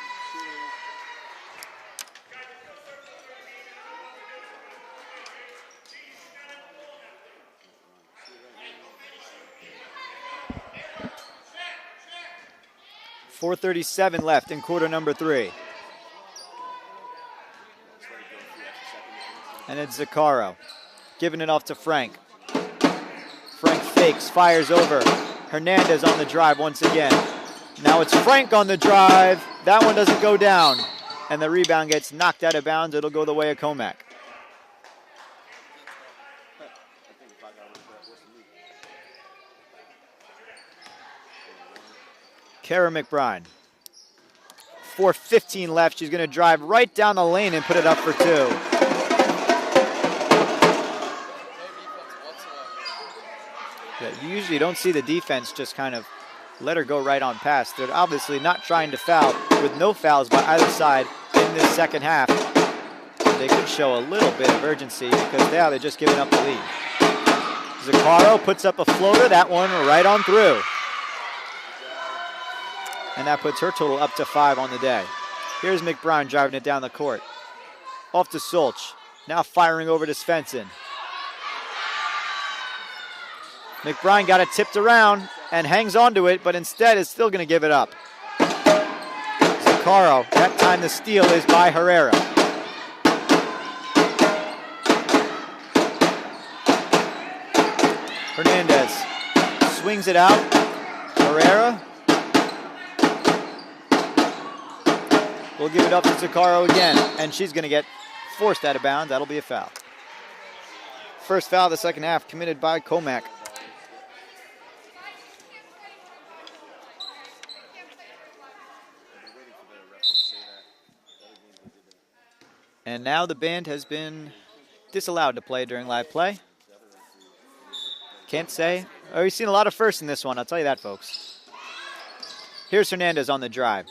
.437 left in quarter number 3. And it's Zakaro giving it off to Frank. Frank fakes, fires over. Hernandez on the drive once again. Now it's Frank on the drive. That one doesn't go down. And the rebound gets knocked out of bounds. It'll go the way of Comac. Kara McBride. 4:15 left. She's going to drive right down the lane and put it up for 2. Yeah, you usually don't see the defense just kind of let her go right on past. They're obviously not trying to foul, with no fouls by either side in this second half. They could show a little bit of urgency because now they're just giving up the lead. Zakaro puts up a floater, that one right on through. And that puts her total up to 5 on the day. Here's McBride driving it down the court. Off to Solch. Now firing over to Svensson. McBride got it tipped around and hangs onto it, but instead is still going to give it up. Zakaro, that time the steal is by Herrera. Hernandez swings it out. Herrera will give it up to Zakaro again, and she's going to get forced out of bounds. That'll be a foul. First foul of the second half committed by Comac. And now the band has been disallowed to play during live play. Can't say. Oh, we've seen a lot of firsts in this one, I'll tell you that, folks. Here's Hernandez on the drive.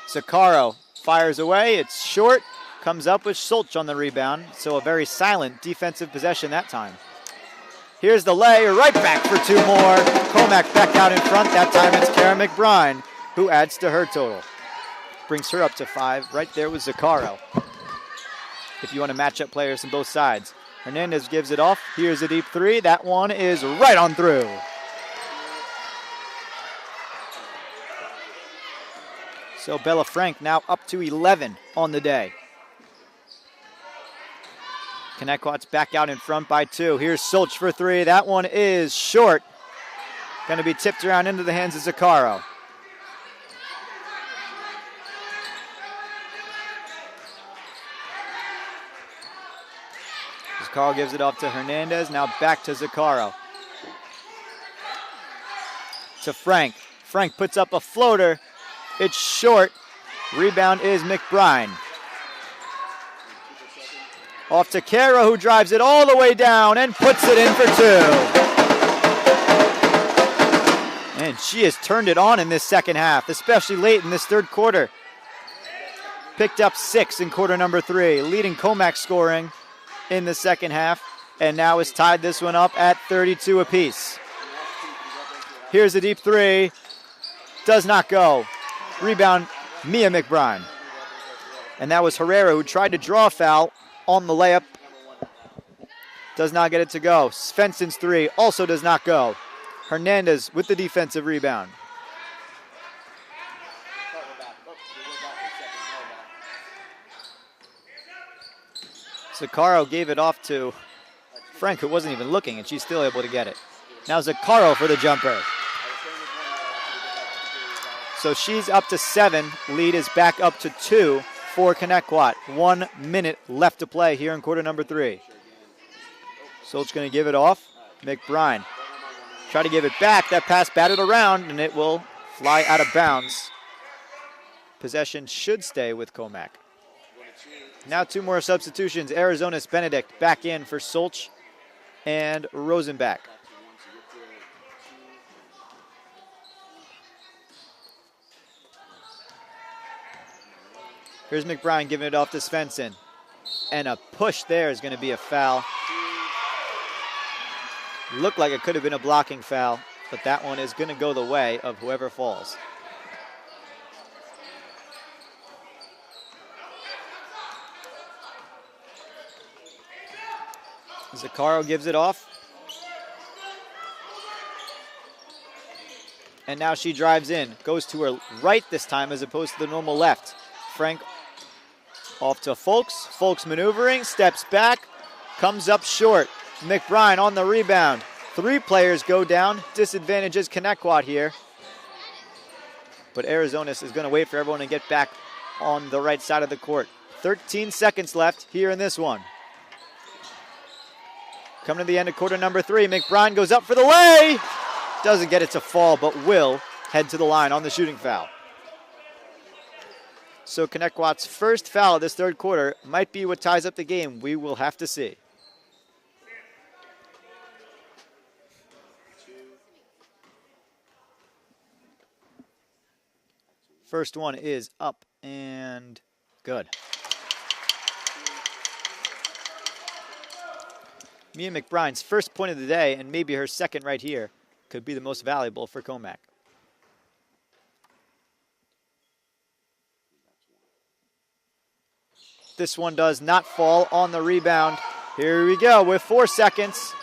Zakaro fires away. It's short. Comes up with Solch on the rebound. So a very silent defensive possession that time. Here's the lay. Right back for 2 more. Comac back out in front. That time it's Kara McBride who adds to her total. Brings her up to 5. Right there with Zakaro. If you want to match up players on both sides. Hernandez gives it off. Here's a deep 3. That one is right on through. So Bella Frank now up to 11 on the day. Connetquot's back out in front by 2. Here's Solch for 3. That one is short. Going to be tipped around into the hands of Zaccaro. Zaccaro gives it off to Hernandez. Now back to Zaccaro. To Frank. Frank puts up a floater. It's short. Rebound is McBride. Off to Kara, who drives it all the way down and puts it in for 2. And she has turned it on in this second half, especially late in this third quarter. Picked up 6 in quarter number 3, leading Commack scoring in the second half, and now has tied this one up at 32 apiece. Here's a deep 3. Does not go. Rebound, Mia McBride. And that was Herrera, who tried to draw a foul on the layup. Does not get it to go. Svensson's 3 also does not go. Hernandez with the defensive rebound. Zaccaro gave it off to Frank, who wasn't even looking, and she's still able to get it. Now Zaccaro for the jumper. So she's up to 7. Lead is back up to 2 for Connetquot. 1 minute left to play here in quarter number 3. Solch going to give it off. McBride try to give it back. That pass batted around, and it will fly out of bounds. Possession should stay with Commack. Now 2 more substitutions. Arizona's Benedict back in for Solch and Rosenbach. Here's McBride giving it off to Svensson. And a push there is going to be a foul. Looked like it could have been a blocking foul, but that one is going to go the way of whoever falls. Zaccaro gives it off. And now she drives in. Goes to her right this time as opposed to the normal left. Frank off to Folks. Folks maneuvering, steps back, comes up short. McBride on the rebound. 3 players go down. Disadvantages Connetquot here. But Arizonas is going to wait for everyone to get back on the right side of the court. 13 seconds left here in this one. Coming to the end of quarter number 3. McBride goes up for the lay. Doesn't get it to fall, but will head to the line on the shooting foul. So Connetquot's first foul of this third quarter might be what ties up the game. We will have to see. First one is up and good. Mia McBride's first point of the day, and maybe her second right here, could be the most valuable for Commack. This one does not fall on the rebound. Here we go with 4 seconds.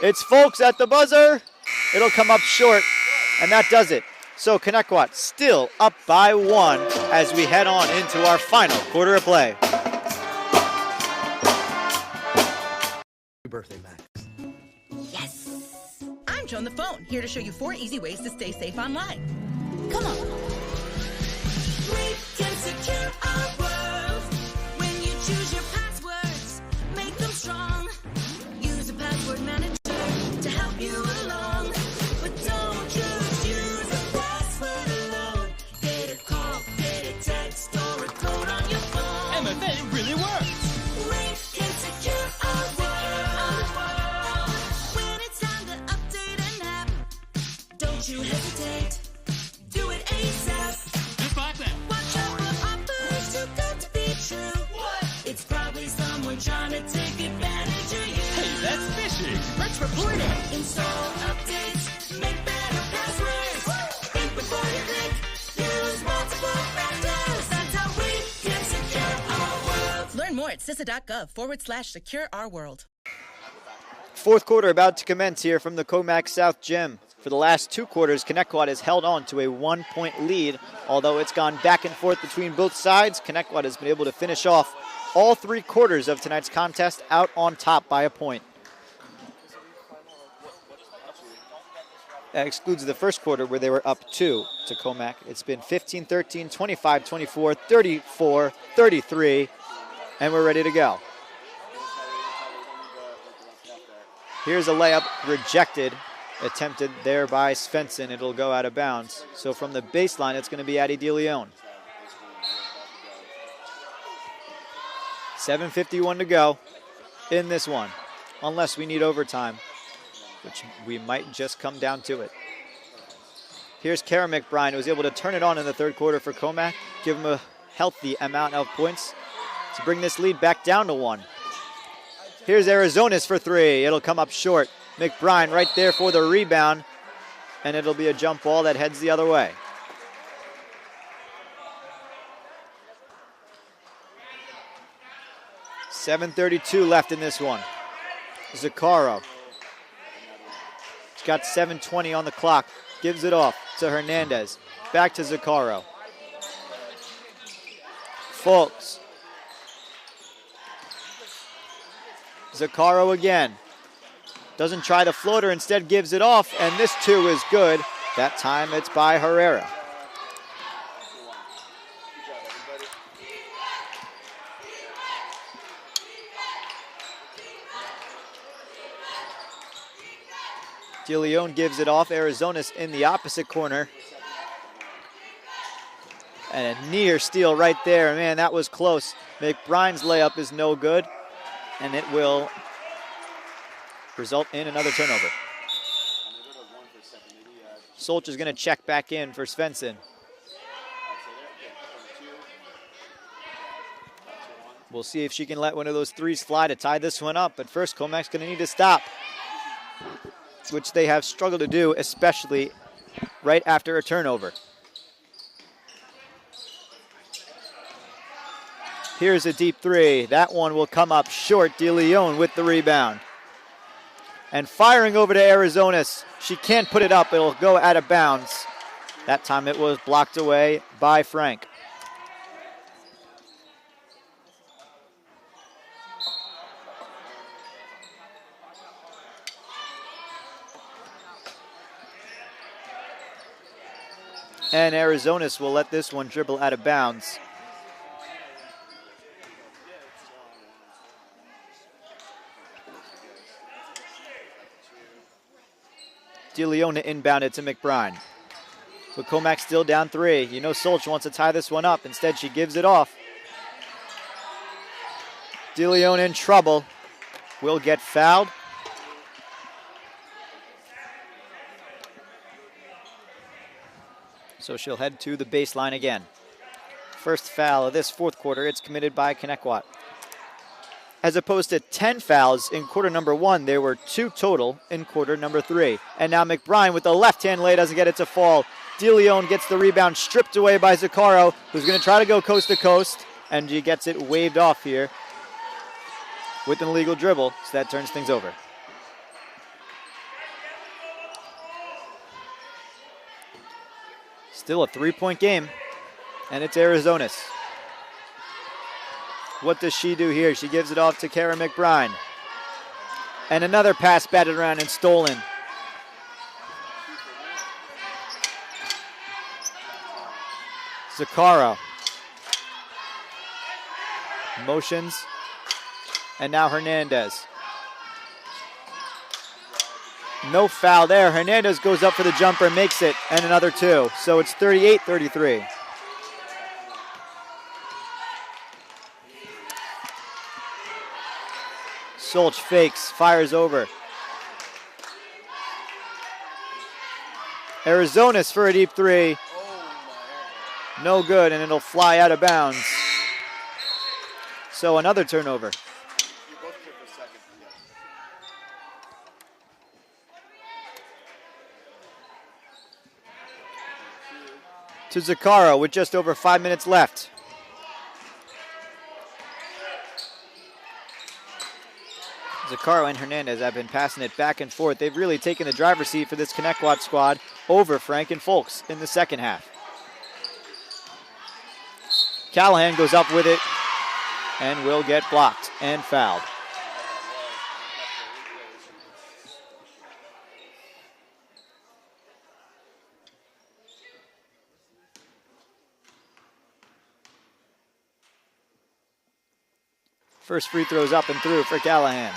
It's Folks at the buzzer. It'll come up short, and that does it. So Connetquot still up by 1 as we head on into our final quarter of play. Happy birthday, Max. Yes! I'm Joan the Phone, here to show you 4 easy ways to stay safe online. Come on. We can secure our world. When you choose your passwords, make them strong. Use a password manager to help you along. But don't just use a password alone. Get a call, get a text, or a code on your phone. MFA really works. We can secure our world. When it's time to update an app, don't you hesitate. Do it ASAP. Just like that. Watch out for offers too good to be true. What? It's probably someone trying to take advantage of you. Hey, that's phishing. Let's report it. Install updates. Make better passwords. Think before you click. Use multiple factors. That's how we can secure our world. Learn more at CISA.gov/secure our world. Fourth quarter about to commence here from the Commack South Gym. For the last 2 quarters, Connetquot has held on to a 1-point lead. Although it's gone back and forth between both sides, Connetquot has been able to finish off all 3 quarters of tonight's contest out on top by a point. That excludes the first quarter where they were up 2 to Commack. It's been 15-13, 25-24, 34-33, and we're ready to go. Here's a layup rejected, attempted there by Svensson. It'll go out of bounds. So from the baseline, it's going to be Addie DeLeon. 7:51 to go in this one, unless we need overtime, which we might just come down to it. Here's Kara McBride, who was able to turn it on in the third quarter for Commack, give him a healthy amount of points to bring this lead back down to 1. Here's Arizona's for 3. It'll come up short. McBride right there for the rebound, and it'll be a jump ball that heads the other way. .732 left in this one. Zaccaro. He's got 7:20 on the clock. Gives it off to Hernandez. Back to Zaccaro. Fultz. Zaccaro again. Doesn't try the floater, instead gives it off, and this too is good. That time it's by Herrera. DeLeon gives it off. Arizona's in the opposite corner. And a near steal right there. Man, that was close. McBride's layup is no good, and it will result in another turnover. Solch is going to check back in for Svensson. We'll see if she can let one of those threes fly to tie this one up. But first, Commack's going to need to stop, which they have struggled to do, especially right after a turnover. Here's a deep 3. That one will come up short. DeLeon with the rebound. And firing over to Arizona's. She can't put it up. It'll go out of bounds. That time it was blocked away by Frank. And Arizona's will let this one dribble out of bounds. DeLeon inbounded to McBride. But Commack still down 3. You know Solch wants to tie this one up. Instead, she gives it off. DeLeon in trouble. Will get fouled. So she'll head to the baseline again. First foul of this fourth quarter. It's committed by Connetquot. As opposed to 10 fouls in quarter number 1, there were 2 total in quarter number 3. And now McBride with the left-hand lay doesn't get it to fall. DeLeon gets the rebound stripped away by Zaccaro, who's going to try to go coast to coast, and she gets it waved off here with an illegal dribble, so that turns things over. Still a 3-point game, and it's Arizona's. What does she do here? She gives it off to Kara McBride. And another pass batted around and stolen. Zaccaro. Motions. And now Hernandez. No foul there. Hernandez goes up for the jumper, makes it, and another 2. So it's 38-33. Solch fakes, fires over. Arizona's for a deep 3. No good, and it'll fly out of bounds. So another turnover. To Zaccaro with just over 5 minutes left. Zaccaro and Hernandez have been passing it back and forth. They've really taken the driver's seat for this Connetquot squad over Frank and Folks in the second half. Callahan goes up with it and will get blocked and fouled. First free throw's up and through for Callahan.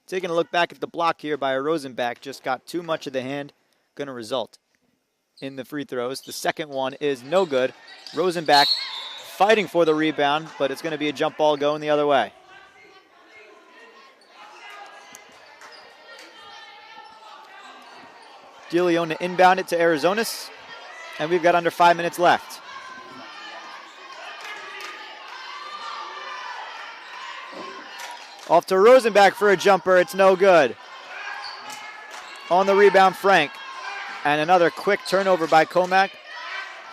Taking a look back at the block here by Rosenbach, just got too much of the hand, going to result in the free throws. The second one is no good. Rosenbach fighting for the rebound, but it's going to be a jump ball going the other way. DeLeon to inbound it to Arizonas, and we've got under 5 minutes left. Off to Rosenbach for a jumper. It's no good. On the rebound, Frank. And another quick turnover by Comac.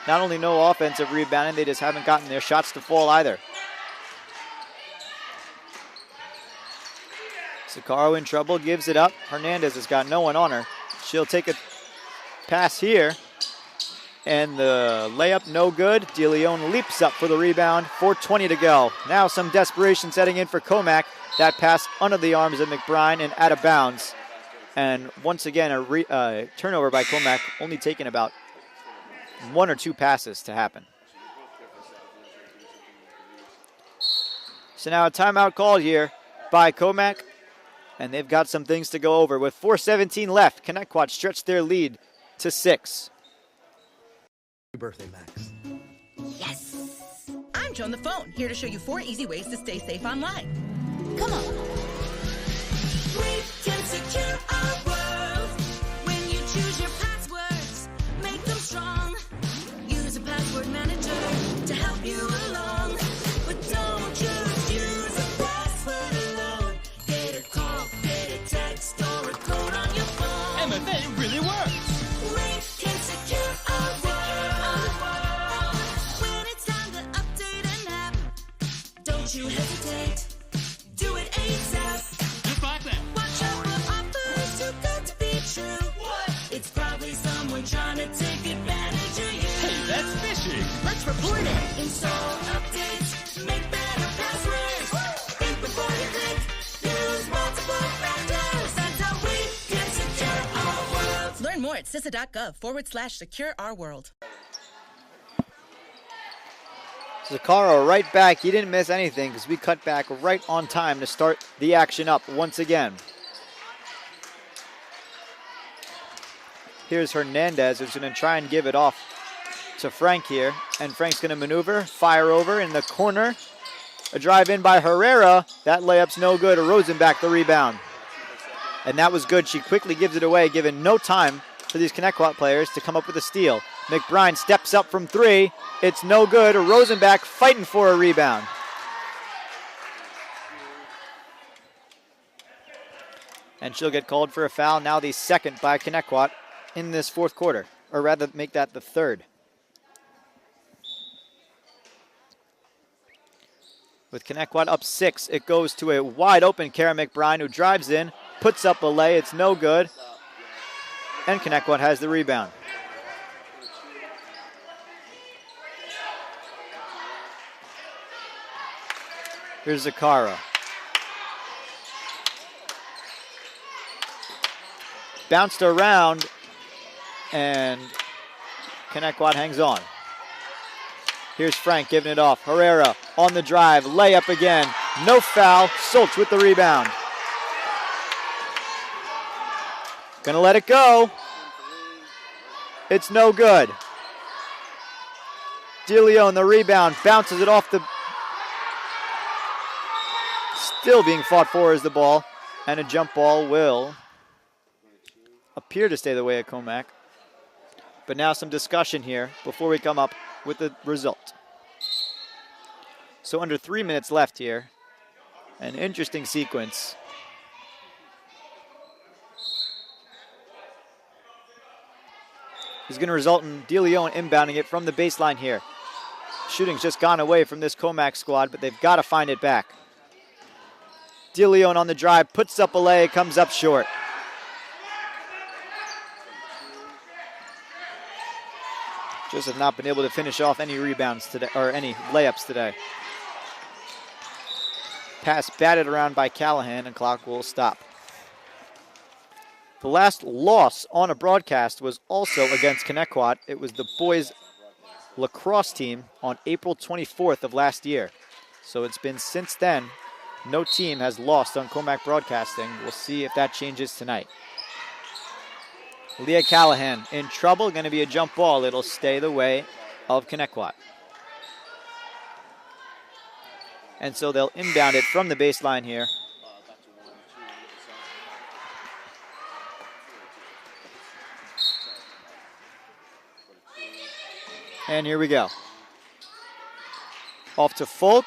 Not only no offensive rebounding, they just haven't gotten their shots to fall either. Zaccaro in trouble, gives it up. Hernandez has got no one on her. She'll take a pass here. And the layup no good. DeLeon leaps up for the rebound. 4:20 to go. Now some desperation setting in for Comac. That pass under the arms of McBride and out of bounds. And once again, a turnover by Comac, only taking about 1 or 2 passes to happen. So now a timeout called here by Comac, and they've got some things to go over. With 4:17 left, Connetquot stretched their lead to 6. Happy birthday, Max. Yes! I'm Joe on the phone, here to show you 4 easy ways to stay safe online. Come on. We can secure our world when you choose your passwords. Make them strong. Use a password manager to help you along. But don't just use a password alone. Get a call, get a text, or a code on your phone. MFA really works. We can secure our world. When it's time to update an app, don't you hesitate. Do it ASAP. Just like that. Watch out for offers too good to be true. What? It's probably someone trying to take advantage of you. Hey, that's phishing. Let's report it. Install updates. Make better passwords. Think before you click. Use multiple factors. That's how we can secure our world. Learn more at CISA.gov/secure our world. Zaccaro right back. He didn't miss anything because we cut back right on time to start the action up once again. Here's Hernandez, who's going to try and give it off to Frank here. And Frank's going to maneuver, fire over in the corner. A drive in by Herrera. That layup's no good. Rosenbach the rebound. And that was good. She quickly gives it away, given no time for these Connetquot players to come up with a steal. McBride steps up from 3. It's no good. Rosenbach fighting for a rebound. And she'll get called for a foul. Now the second by Connetquot in this fourth quarter. Or rather, make that the third. With Connetquot up 6, it goes to a wide open Kara McBride, who drives in, puts up a lay. It's no good. And Connetquot has the rebound. Here's Zaccaro. Bounced around, and Connetquot hangs on. Here's Frank giving it off. Herrera on the drive, layup again. No foul. Solch with the rebound. Gonna let it go. It's no good. DeLeon the rebound, bounces it off the... Still being fought for is the ball, and a jump ball will appear to stay the way of Comac. But now some discussion here before we come up with the result. So under 3 minutes left here. An interesting sequence. Is going to result in DeLeon inbounding it from the baseline here. shooting's just gone away from this Comac squad, but they've got to find it back. DeLeon on the drive, puts up a lay, comes up short. Just have not been able to finish off any rebounds today, or any layups today. Pass batted around by Callahan, and clock will stop. The last loss on a broadcast was also against Connetquot. It was the boys lacrosse team on April 24th of last year. So it's been since then, no team has lost on Comac Broadcasting. We'll see if that changes tonight. Leah Callahan in trouble, going to be a jump ball. It'll stay the way of Connetquot. And so they'll inbound it from the baseline here. And here we go. Off to Folk.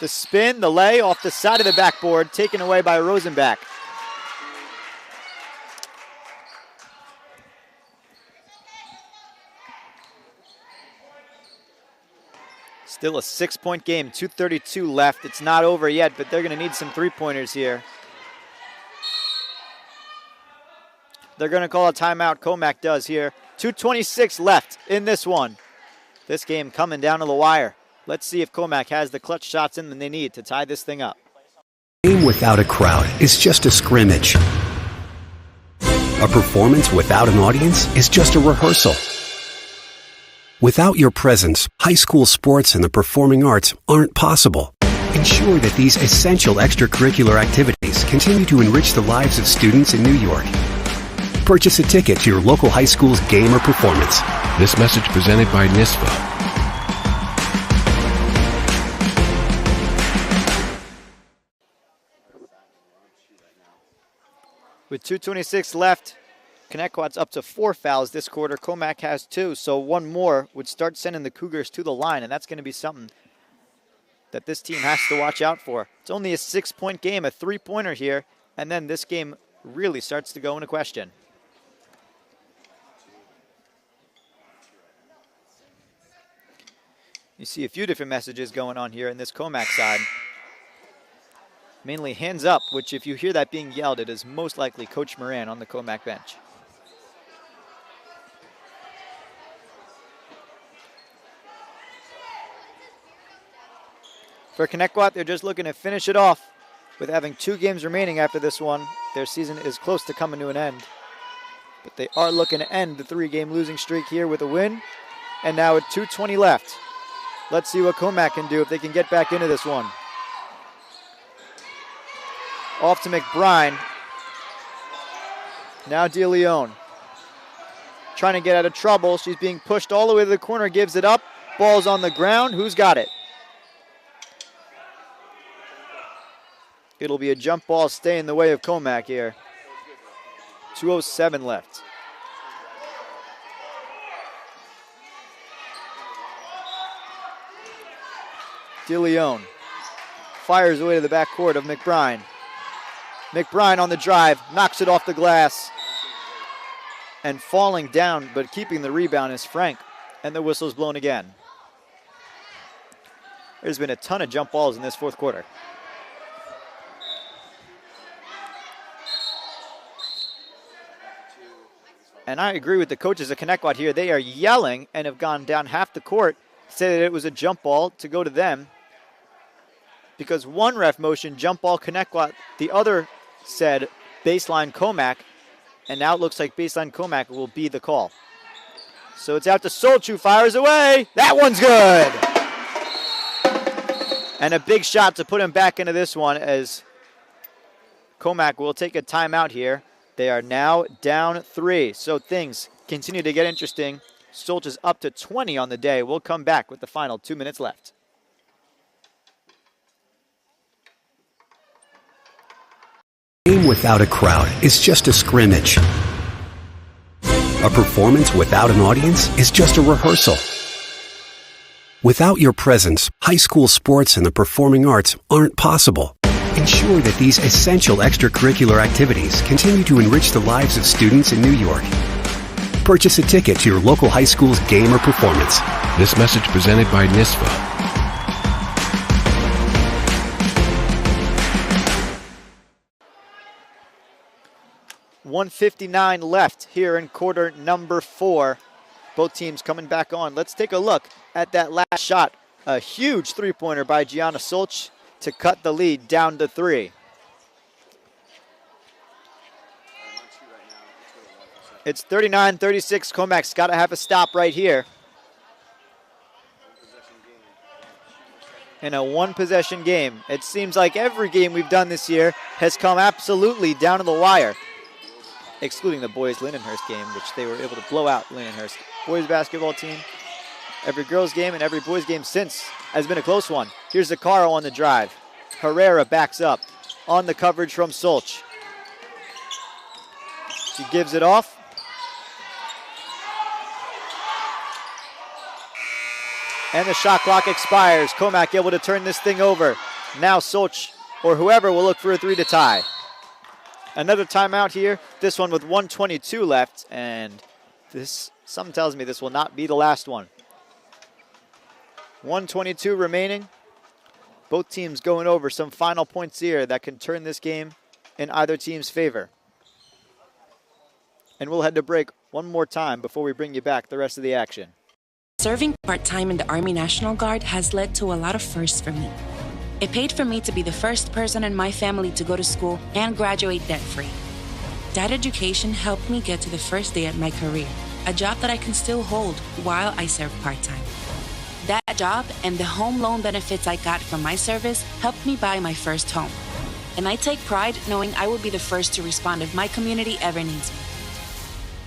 The spin, the lay off the side of the backboard, taken away by Rosenbach. Still a 6-point game, 2:32 left. It's not over yet, but they're going to need some three-pointers here. They're going to call a timeout. Comac does here. 2:26 left in this one. This game coming down to the wire. Let's see if Comac has the clutch shots in them they need to tie this thing up. A game without a crowd is just a scrimmage. A performance without an audience is just a rehearsal. Without your presence, high school sports and the performing arts aren't possible. Ensure that these essential extracurricular activities continue to enrich the lives of students in New York. Purchase a ticket to your local high school's game or performance. This message presented by NISFA. With 2:26 left, Connetquot's up to 4 fouls this quarter. Comac has 2, so one more would start sending the Cougars to the line, and that's going to be something that this team has to watch out for. It's only a 6-point game, a three-pointer here, and then this game really starts to go into question. You see a few different messages going on here in this Comac side. Mainly hands up, which if you hear that being yelled, it is most likely Coach Moran on the Comac bench. For Connetquot, they're just looking to finish it off with having 2 games remaining after this one. Their season is close to coming to an end. But they are looking to end the 3-game losing streak here with a win. And now with 2:20 left. Let's see what Comac can do if they can get back into this one. Off to McBride. Now DeLeon. Trying to get out of trouble. She's being pushed all the way to the corner, gives it up. Ball's on the ground. Who's got it? It'll be a jump ball, stay in the way of Comac here. 2:07 left. DeLeon fires away to the backcourt of McBride. McBride on the drive, knocks it off the glass. And falling down, but keeping the rebound is Frank. And the whistle's blown again. There's been a ton of jump balls in this fourth quarter. And I agree with the coaches at Connetquot here. They are yelling and have gone down half the court, say that it was a jump ball to go to them. Because one ref motioned jump ball Connetquot, the other said baseline Comac, and now it looks like baseline Comac will be the call. So it's out to Solchu, fires away. That one's good. And a big shot to put him back into this one as Comac will take a timeout here. They are now down 3, so things continue to get interesting. Solch is up to 20 on the day. We'll come back with the final 2 minutes left. A game without a crowd is just a scrimmage. A performance without an audience is just a rehearsal. Without your presence, high school sports and the performing arts aren't possible. Ensure that these essential extracurricular activities continue to enrich the lives of students in New York. purchase a ticket to your local high school's game or performance. This message presented by NISVA. 1:59 left here in quarter number 4. Both teams coming back on. Let's take a look at that last shot. A huge three-pointer by Gianna Solch to cut the lead down to 3. It's 39-36. Comac's got to have a stop right here. In a one-possession game. It seems like every game we've done this year has come absolutely down to the wire, excluding the boys' Lindenhurst game, which they were able to blow out Lindenhurst. Boys basketball team, every girls' game and every boys' game since has been a close one. Here's Zacaro on the drive. Herrera backs up on the coverage from Solch. She gives it off. And the shot clock expires. Comac able to turn this thing over. Now Solch or whoever will look for a 3 to tie. Another timeout here, this one with 1:22 left, and something tells me this will not be the last one. 1:22 remaining. Both teams going over some final points here that can turn this game in either team's favor. And we'll head to break one more time before we bring you back the rest of the action. Serving part-time in the Army National Guard has led to a lot of firsts for me. It paid for me to be the first person in my family to go to school and graduate debt-free. That education helped me get to the first day at my career, a job that I can still hold while I serve part-time. That job and the home loan benefits I got from my service helped me buy my first home. And I take pride knowing I will be the first to respond if my community ever needs me.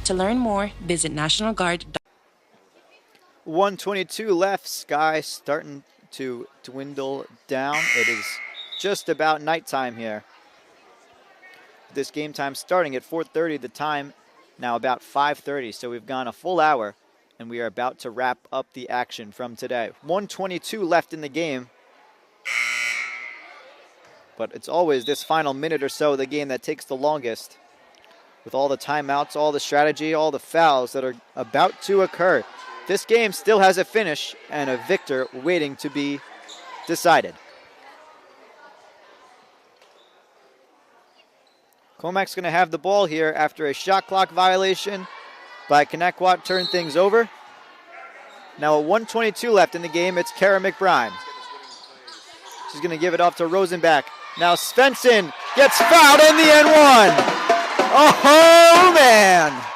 To learn more, visit NationalGuard.com. 1:22 left. Sky starting to dwindle down. It is just about nighttime here. This game time starting at 4:30. The time now about 5:30. So we've gone a full hour, and we are about to wrap up the action from today. 1:22 left in the game. But it's always this final minute or so of the game that takes the longest. With all the timeouts, all the strategy, all the fouls that are about to occur. This game still has a finish and a victor waiting to be decided. Comac's going to have the ball here after a shot clock violation by Connetquot. Turn things over. Now at 1:22 left in the game, it's Kara McBride. She's going to give it off to Rosenbach. Now Svensson gets fouled in the end one. Oh, man.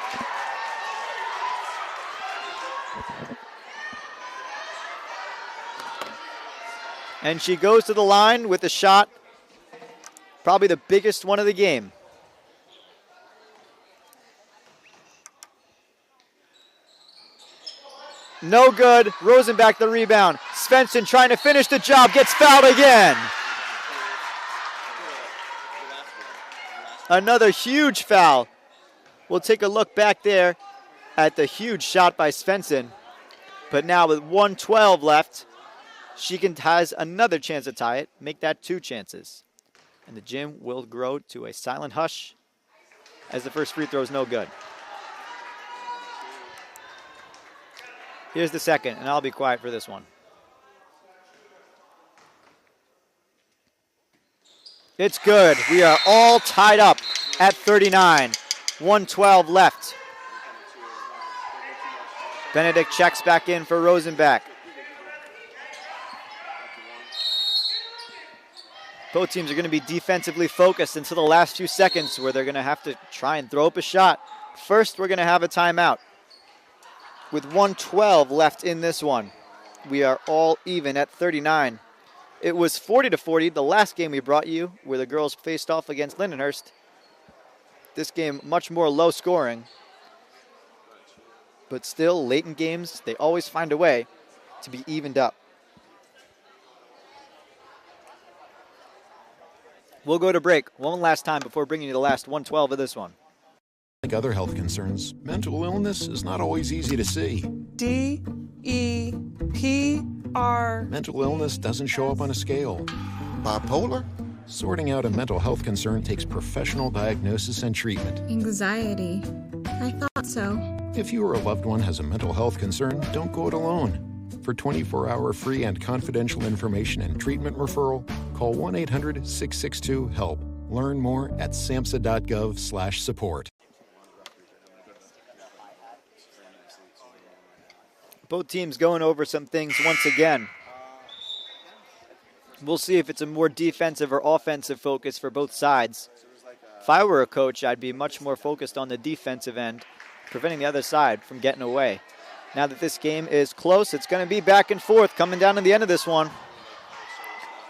And she goes to the line with a shot, probably the biggest one of the game. No good. Rosenbach the rebound. Svensson trying to finish the job, gets fouled again. Another huge foul. We'll take a look back there at the huge shot by Svensson. But now with 1:12 left, she has another chance to tie it, make that 2 chances. And the gym will grow to a silent hush as the first free throw is no good. Here's the second, and I'll be quiet for this one. It's good. We are all tied up at 39. 1:12 left. Benedict checks back in for Rosenbach. Both teams are going to be defensively focused until the last few seconds where they're going to have to try and throw up a shot. First, we're going to have a timeout. With 1:12 left in this one, we are all even at 39. It was 40-40 the last game we brought you where the girls faced off against Lindenhurst. This game much more low scoring. But still, late in games, they always find a way to be evened up. We'll go to break one last time before bringing you the last 1:12 of this one. Like other health concerns, mental illness is not always easy to see. D-E-P-R. Mental illness doesn't show up on a scale. Bipolar? Sorting out a mental health concern takes professional diagnosis and treatment. Anxiety. I thought so. If you or a loved one has a mental health concern, don't go it alone. For 24-hour free and confidential information and treatment referral, call 1-800-662-HELP. Learn more at samhsa.gov/support. Both teams going over some things once again. We'll see if it's a more defensive or offensive focus for both sides. If I were a coach, I'd be much more focused on the defensive end, preventing the other side from getting away. Now that this game is close, it's going to be back and forth coming down to the end of this one.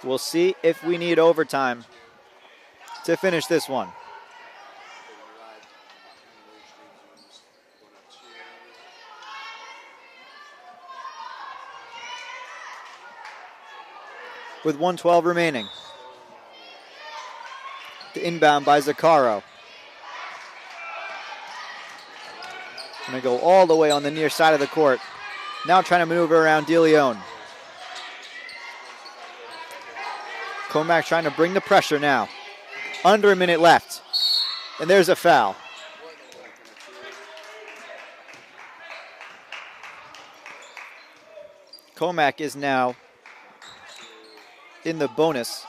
We'll see if we need overtime to finish this one. With 1:12 remaining. The inbound by Zaccaro. Going to go all the way on the near side of the court. Now trying to maneuver around DeLeon. Comac trying to bring the pressure now. Under a minute left. And there's a foul. Comac is now in the bonus.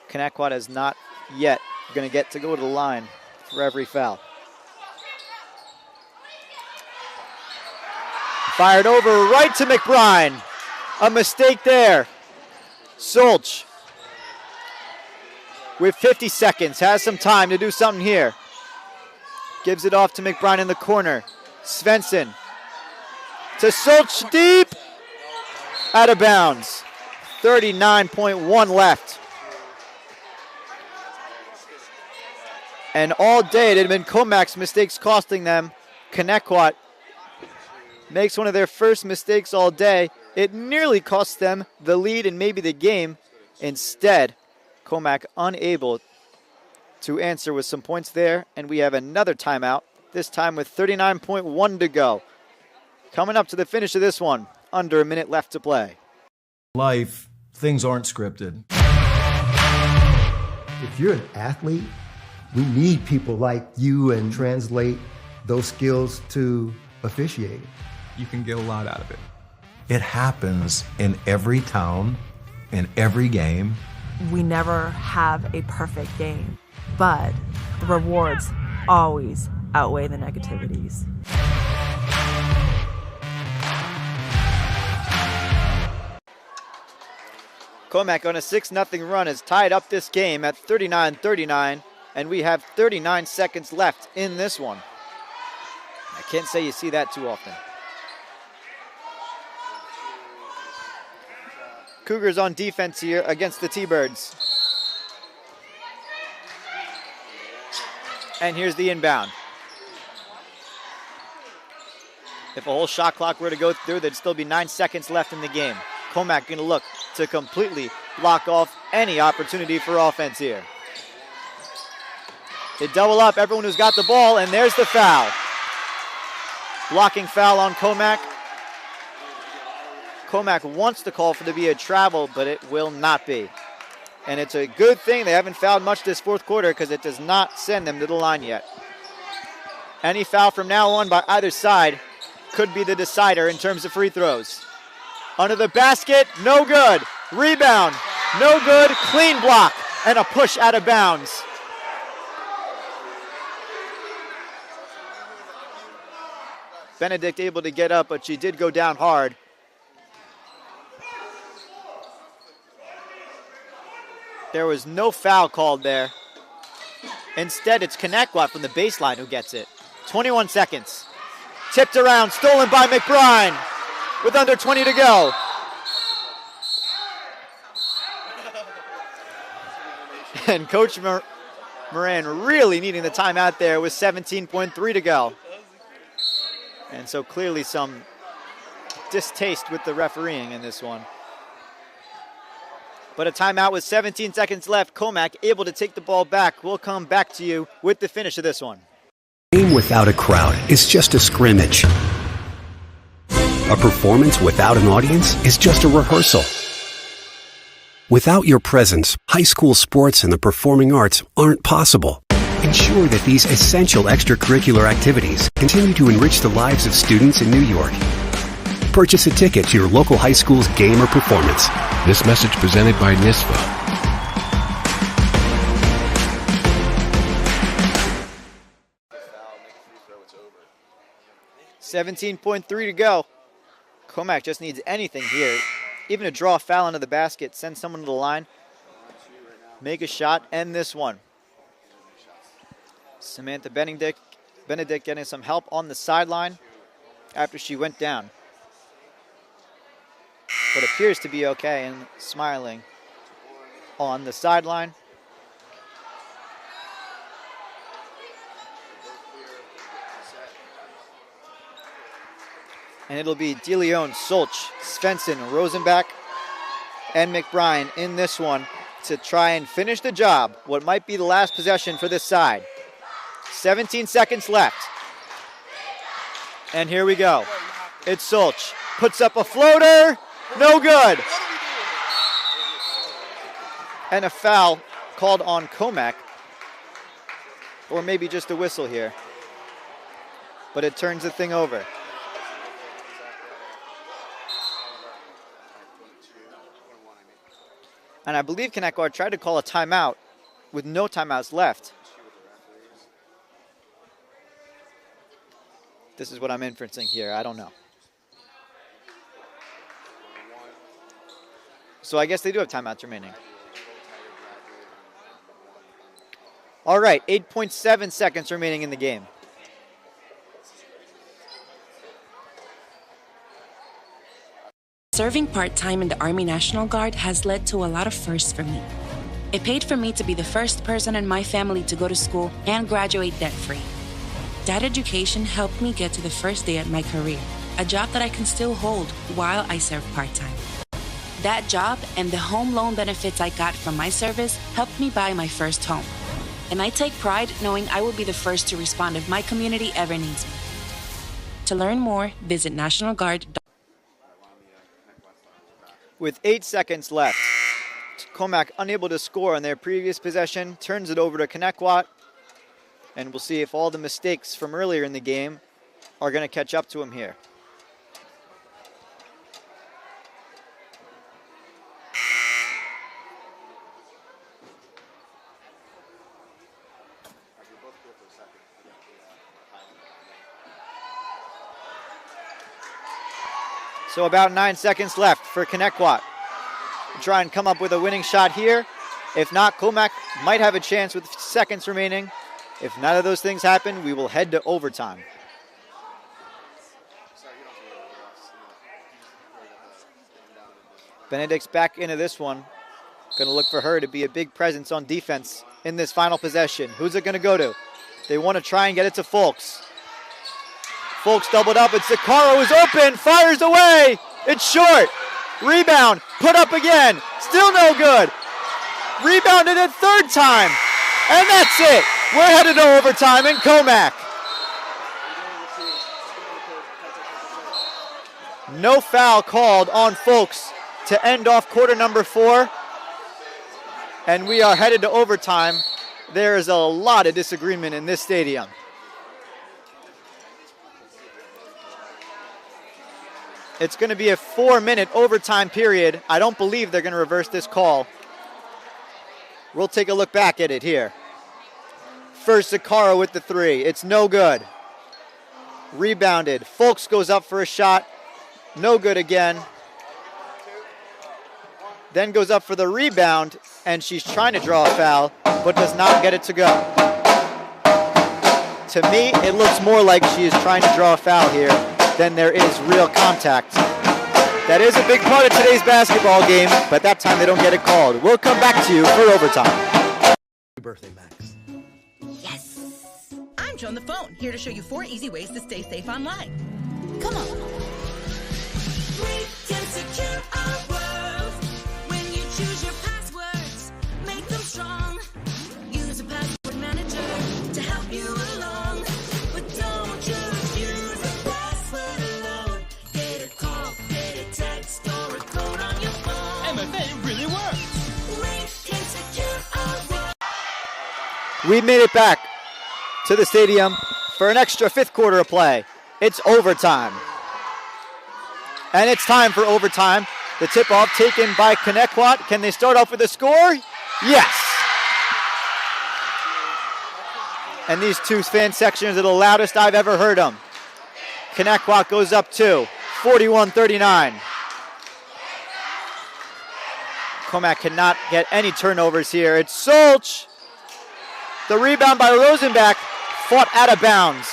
Connetquot is not yet going to get to go to the line for every foul. Fired over right to McBride. A mistake there. Solch with 50 seconds has some time to do something here. Gives it off to McBride in the corner. Svensson to Solch deep. Out of bounds. 39.1 left. And all day it had been Comac's mistakes costing them. Connetquot makes one of their first mistakes all day. It nearly cost them the lead and maybe the game. Instead, Comac unable to answer with some points there. And we have another timeout, this time with 39.1 to go. Coming up to the finish of this one, under a minute left to play. Life, things aren't scripted. If you're an athlete, we need people like you and translate those skills to officiating. You can get a lot out of it. It happens in every town, in every game. We never have a perfect game, but the rewards always outweigh the negativities. Comac on a 6-0 run has tied up this game at 39-39, and we have 39 seconds left in this one. I can't say you see that too often. Cougars on defense here against the T-Birds. And here's the inbound. If a whole shot clock were to go through, there'd still be 9 seconds left in the game. Comac going to look to completely block off any opportunity for offense here. They double up everyone who's got the ball, and there's the foul. Blocking foul on Comac. Comac wants to call for there to be a travel, but it will not be. And it's a good thing they haven't fouled much this fourth quarter because it does not send them to the line yet. Any foul from now on by either side could be the decider in terms of free throws. Under the basket, no good. Rebound, no good. Clean block and a push out of bounds. Benedict able to get up, but she did go down hard. There was no foul called there. Instead, it's Connetquot from the baseline who gets it. 21 seconds. Tipped around, stolen by McBride with under 20 to go. And Coach Moran really needing the timeout there with 17.3 to go. And so clearly some distaste with the refereeing in this one. But a timeout with 17 seconds left. Comac able to take the ball back. We'll come back to you with the finish of this one. A game without a crowd is just a scrimmage. A performance without an audience is just a rehearsal. Without your presence, high school sports and the performing arts aren't possible. Ensure that these essential extracurricular activities continue to enrich the lives of students in New York. Purchase a ticket to your local high school's game or performance. This message presented by NISVA. 17.3 to go. Comac just needs anything here. Even to draw a foul into the basket, send someone to the line, make a shot, end this one. Samantha Benedict getting some help on the sideline after she went down. But appears to be okay and smiling on the sideline. And it'll be DeLeon, Solch, Svensson, Rosenbach, and McBride in this one to try and finish the job. What might be the last possession for this side. 17 seconds left. And here we go. It's Solch. Puts up a floater. No good. And a foul called on Comac. Or maybe just a whistle here. But it turns the thing over. And I believe Connetquot tried to call a timeout with no timeouts left. This is what I'm inferencing here. I don't know. So I guess they do have timeouts remaining. All right, 8.7 seconds remaining in the game. Serving part-time in the Army National Guard has led to a lot of firsts for me. It paid for me to be the first person in my family to go to school and graduate debt-free. That education helped me get to the first day at my career, a job that I can still hold while I serve part-time. That job and the home loan benefits I got from my service helped me buy my first home. And I take pride knowing I will be the first to respond if my community ever needs me. To learn more, visit nationalguard.com. With 8 seconds left, Comac unable to score on their previous possession, turns it over to Connetquot, and we'll see if all the mistakes from earlier in the game are going to catch up to him here. So about 9 seconds left for Connetquot. Try and come up with a winning shot here. If not, Comac might have a chance with seconds remaining. If none of those things happen, we will head to overtime. Benedict's back into this one. Going to look for her to be a big presence on defense in this final possession. Who's it going to go to? They want to try and get it to Folks. Folks doubled up, and Sakaro is open, fires away. It's short. Rebound, put up again. Still no good. Rebounded a third time. And that's it. We're headed to overtime in Comac. No foul called on Folks to end off quarter number 4. And we are headed to overtime. There is a lot of disagreement in this stadium. It's going to be a 4-minute overtime period. I don't believe they're going to reverse this call. We'll take a look back at it here. First, Sakara with the 3. It's no good. Rebounded. Folks goes up for a shot. No good again. Then goes up for the rebound, and she's trying to draw a foul, but does not get it to go. To me, it looks more like she is trying to draw a foul here than there is real contact. That is a big part of today's basketball game, but that time they don't get it called. We'll come back to you for overtime. Happy birthday, Max. Yes! I'm Joe on the phone, here to show you 4 easy ways to stay safe online. Come on. We can secure our world when you choose your passwords. Make them strong. Use a password manager to help you along. But don't just use a password alone. Get a call, get a text, or a code on your phone. MFA really works. We can secure our world. We made it back. to the stadium for an extra fifth quarter of play. It's overtime. And it's time for overtime. The tip-off taken by Connetquot. Can they start off with a score? Yes. And these two fan sections are the loudest I've ever heard them. Connetquot goes up 2, 41-39. Commack cannot get any turnovers here. It's Solch. The rebound by Rosenbach, fought out of bounds.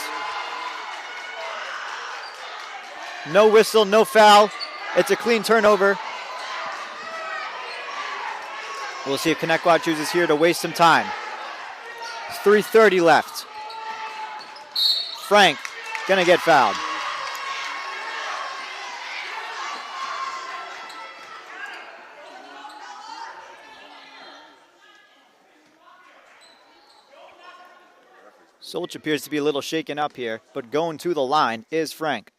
No whistle, no foul. It's a clean turnover. We'll see if Connetquot chooses here to waste some time. 3:30 left. Frank gonna get fouled. Solch appears to be a little shaken up here, but going to the line is Frank.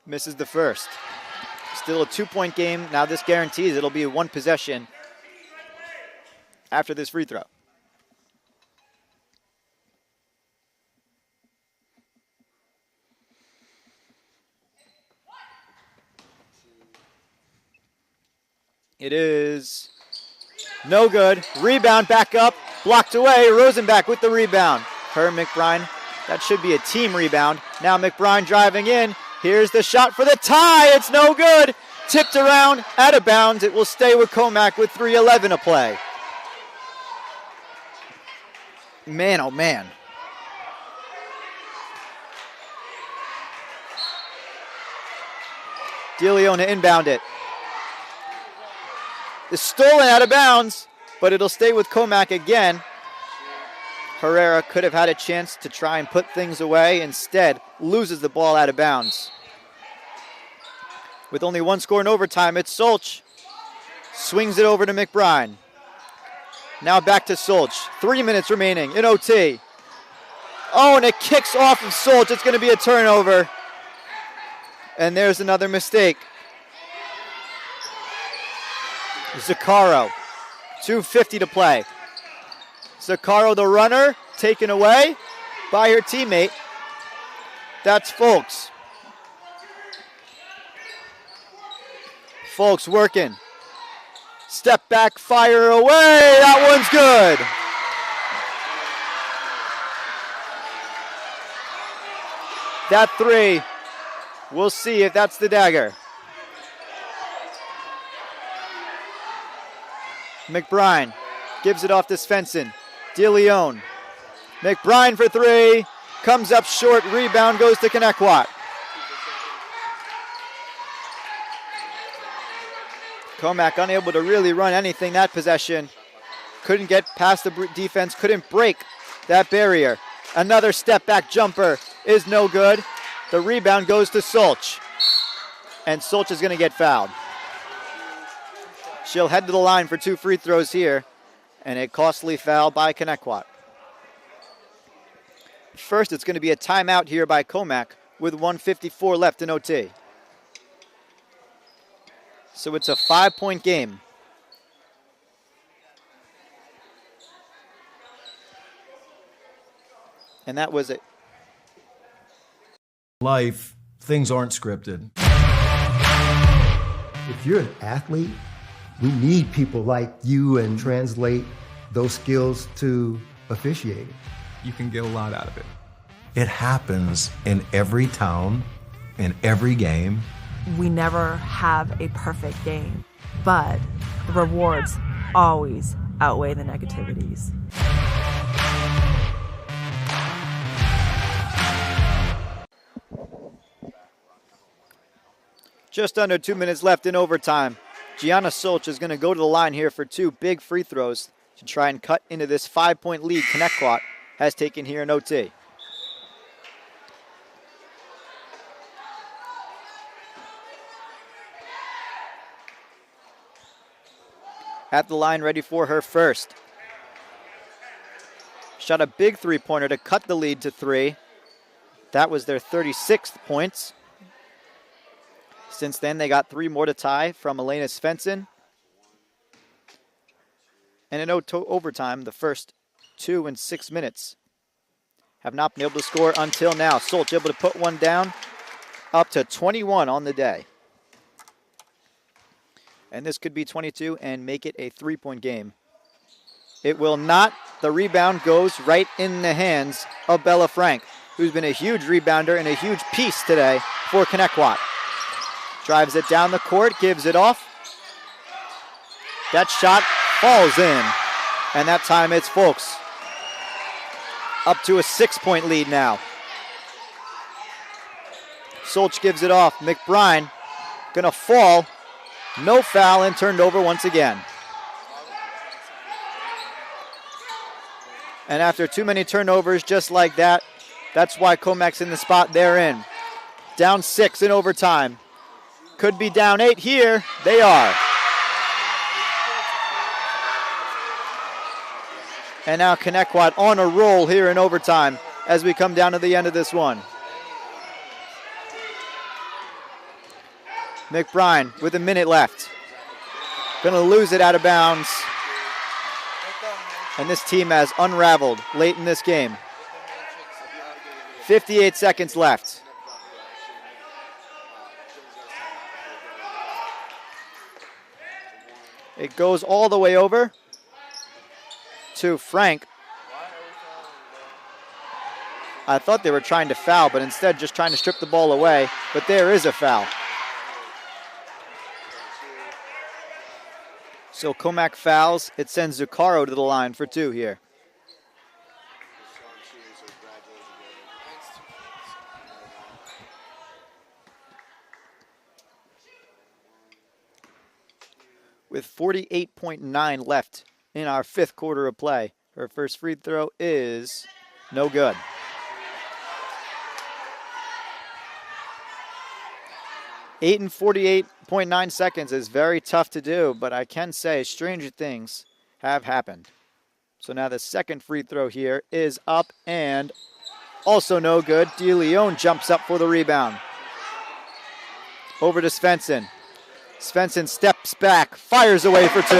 Misses the first. Still a 2-point game. Now this guarantees it'll be one possession after this free throw. It is no good. Rebound back up. Blocked away. Rosenbach with the rebound. McBride. That should be a team rebound. Now McBride driving in. Here's the shot for the tie. It's no good. Tipped around, out of bounds. It will stay with Commack with 3:11 to play. Man, oh man. DeLeon to inbound it. It's stolen out of bounds, but it'll stay with Commack again. Herrera could have had a chance to try and put things away. Instead, loses the ball out of bounds. With only one score in overtime, it's Solch. Swings it over to McBride. Now back to Solch. 3 minutes remaining in OT. Oh, and it kicks off of Solch. It's going to be a turnover. And there's another mistake. Zaccaro. 2:50 to play. Zaccaro, the runner, taken away by her teammate. That's Folks. Folks working. Step back, fire away. That one's good. That three, we'll see if that's the dagger. McBride gives it off to Svensson. DeLeon. McBride for three. Comes up short. Rebound goes to Connetquot. Commack unable to really run anything that possession. Couldn't get past the defense. Couldn't break that barrier. Another step back jumper is no good. The rebound goes to Solch. And Solch is going to get fouled. She'll head to the line for 2 free throws here. And a costly foul by Connetquot. First, it's going to be a timeout here by Commack with 1:54 left in OT. So it's a 5-point game. And that was it. Life, things aren't scripted. If you're an athlete, we need people like you and translate those skills to officiating. You can get a lot out of it. It happens in every town, in every game. We never have a perfect game, but the rewards always outweigh the negativities. Just under 2 minutes left in overtime. Gianna Solch is going to go to the line here for 2 big free throws to try and cut into this 5-point lead Connetquot has taken here in OT. At the line, ready for her first. Shot a big three-pointer to cut the lead to 3. That was their 36th points. Since then, they got 3 more to tie from Elena Svensson. And in overtime, the first 2 in 6 minutes. Have not been able to score until now. Solch able to put one down, up to 21 on the day. And this could be 22 and make it a 3-point game. It will not. The rebound goes right in the hands of Bella Frank, who's been a huge rebounder and a huge piece today for Connetquot. Drives it down the court, gives it off. That shot falls in, and that time it's Folks. Up to a 6-point lead now. Solch gives it off. McBride gonna fall. No foul and turned over once again. And after too many turnovers just like that, that's why Comac's in the spot they're in. Down 6 in overtime. Could be down 8 here. They are. And now Connetquot on a roll here in overtime as we come down to the end of this one. McBride with a minute left. Gonna lose it out of bounds. And this team has unraveled late in this game. 58 seconds left. It goes all the way over to Frank. I thought they were trying to foul, but instead just trying to strip the ball away. But there is a foul. So Comac fouls. It sends Zuccaro to the line for 2 here. With 48.9 left in our 5th quarter of play. Her first free throw is no good. Eight and 48.9 seconds is very tough to do, but I can say stranger things have happened. So now the second free throw here is up and also no good. DeLeon jumps up for the rebound. Over to Svensson. Svensson steps back, fires away for 2.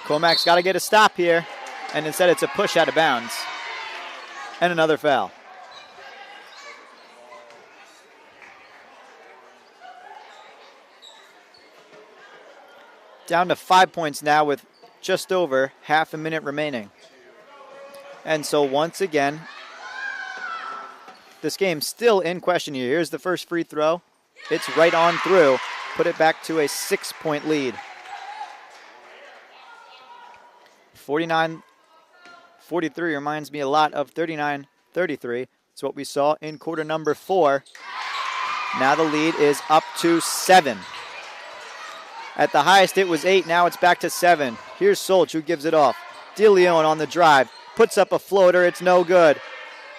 Comac's got to get a stop here, and instead it's a push out of bounds. And another foul. Down to 5 points now with just over half a minute remaining. And so once again, this game's still in question here. Here's the first free throw. It's right on through. Put it back to a 6-point lead. 49-43 reminds me a lot of 39-33. It's what we saw in quarter number 4. Now the lead is up to 7. At the highest it was 8, now it's back to 7. Here's Solch who gives it off. DeLeon on the drive, puts up a floater, it's no good.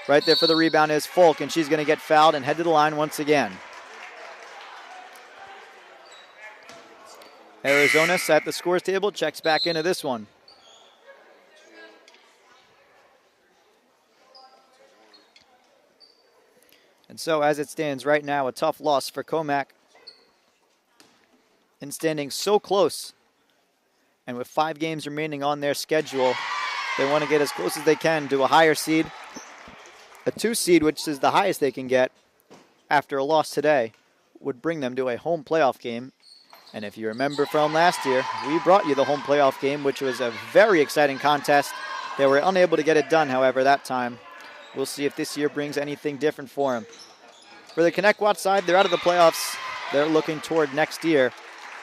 Right there for the rebound is Folk, and she's going to get fouled and head to the line once again. Arizona's at the scores table, checks back into this one. And so as it stands right now, a tough loss for Comac. And standing so close, and with 5 games remaining on their schedule, they want to get as close as they can to a higher seed. A 2 seed, which is the highest they can get after a loss today, would bring them to a home playoff game. And if you remember from last year, we brought you the home playoff game, which was a very exciting contest. They were unable to get it done, however, that time. We'll see if this year brings anything different for them. For the Connetquot side, they're out of the playoffs. They're looking toward next year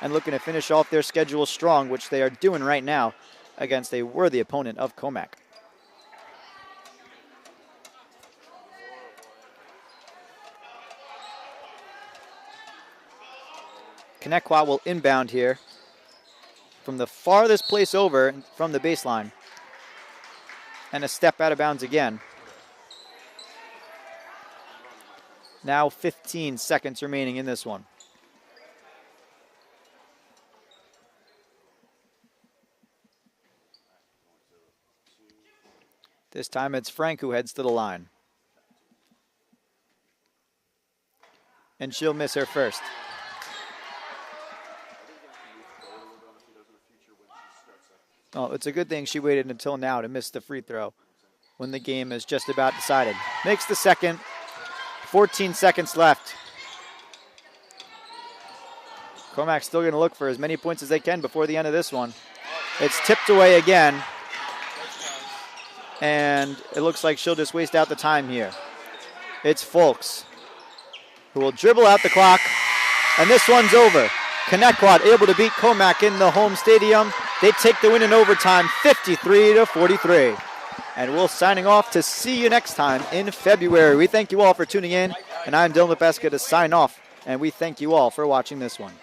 and looking to finish off their schedule strong, which they are doing right now against a worthy opponent of Comac. Connetquot will inbound here from the farthest place over from the baseline. And a step out of bounds again. Now 15 seconds remaining in this one. This time it's Frank who heads to the line. And she'll miss her first. Oh, it's a good thing she waited until now to miss the free throw when the game is just about decided. Makes the second. 14 seconds left. Comac's still going to look for as many points as they can before the end of this one. It's tipped away again. And it looks like she'll just waste out the time here. It's Folks who will dribble out the clock. And this one's over. Connetquot able to beat Comac in the home stadium. They take the win in overtime, 53-43. And we're signing off to see you next time in February. We thank you all for tuning in. And I'm Dylan Lepeska to sign off. And we thank you all for watching this one.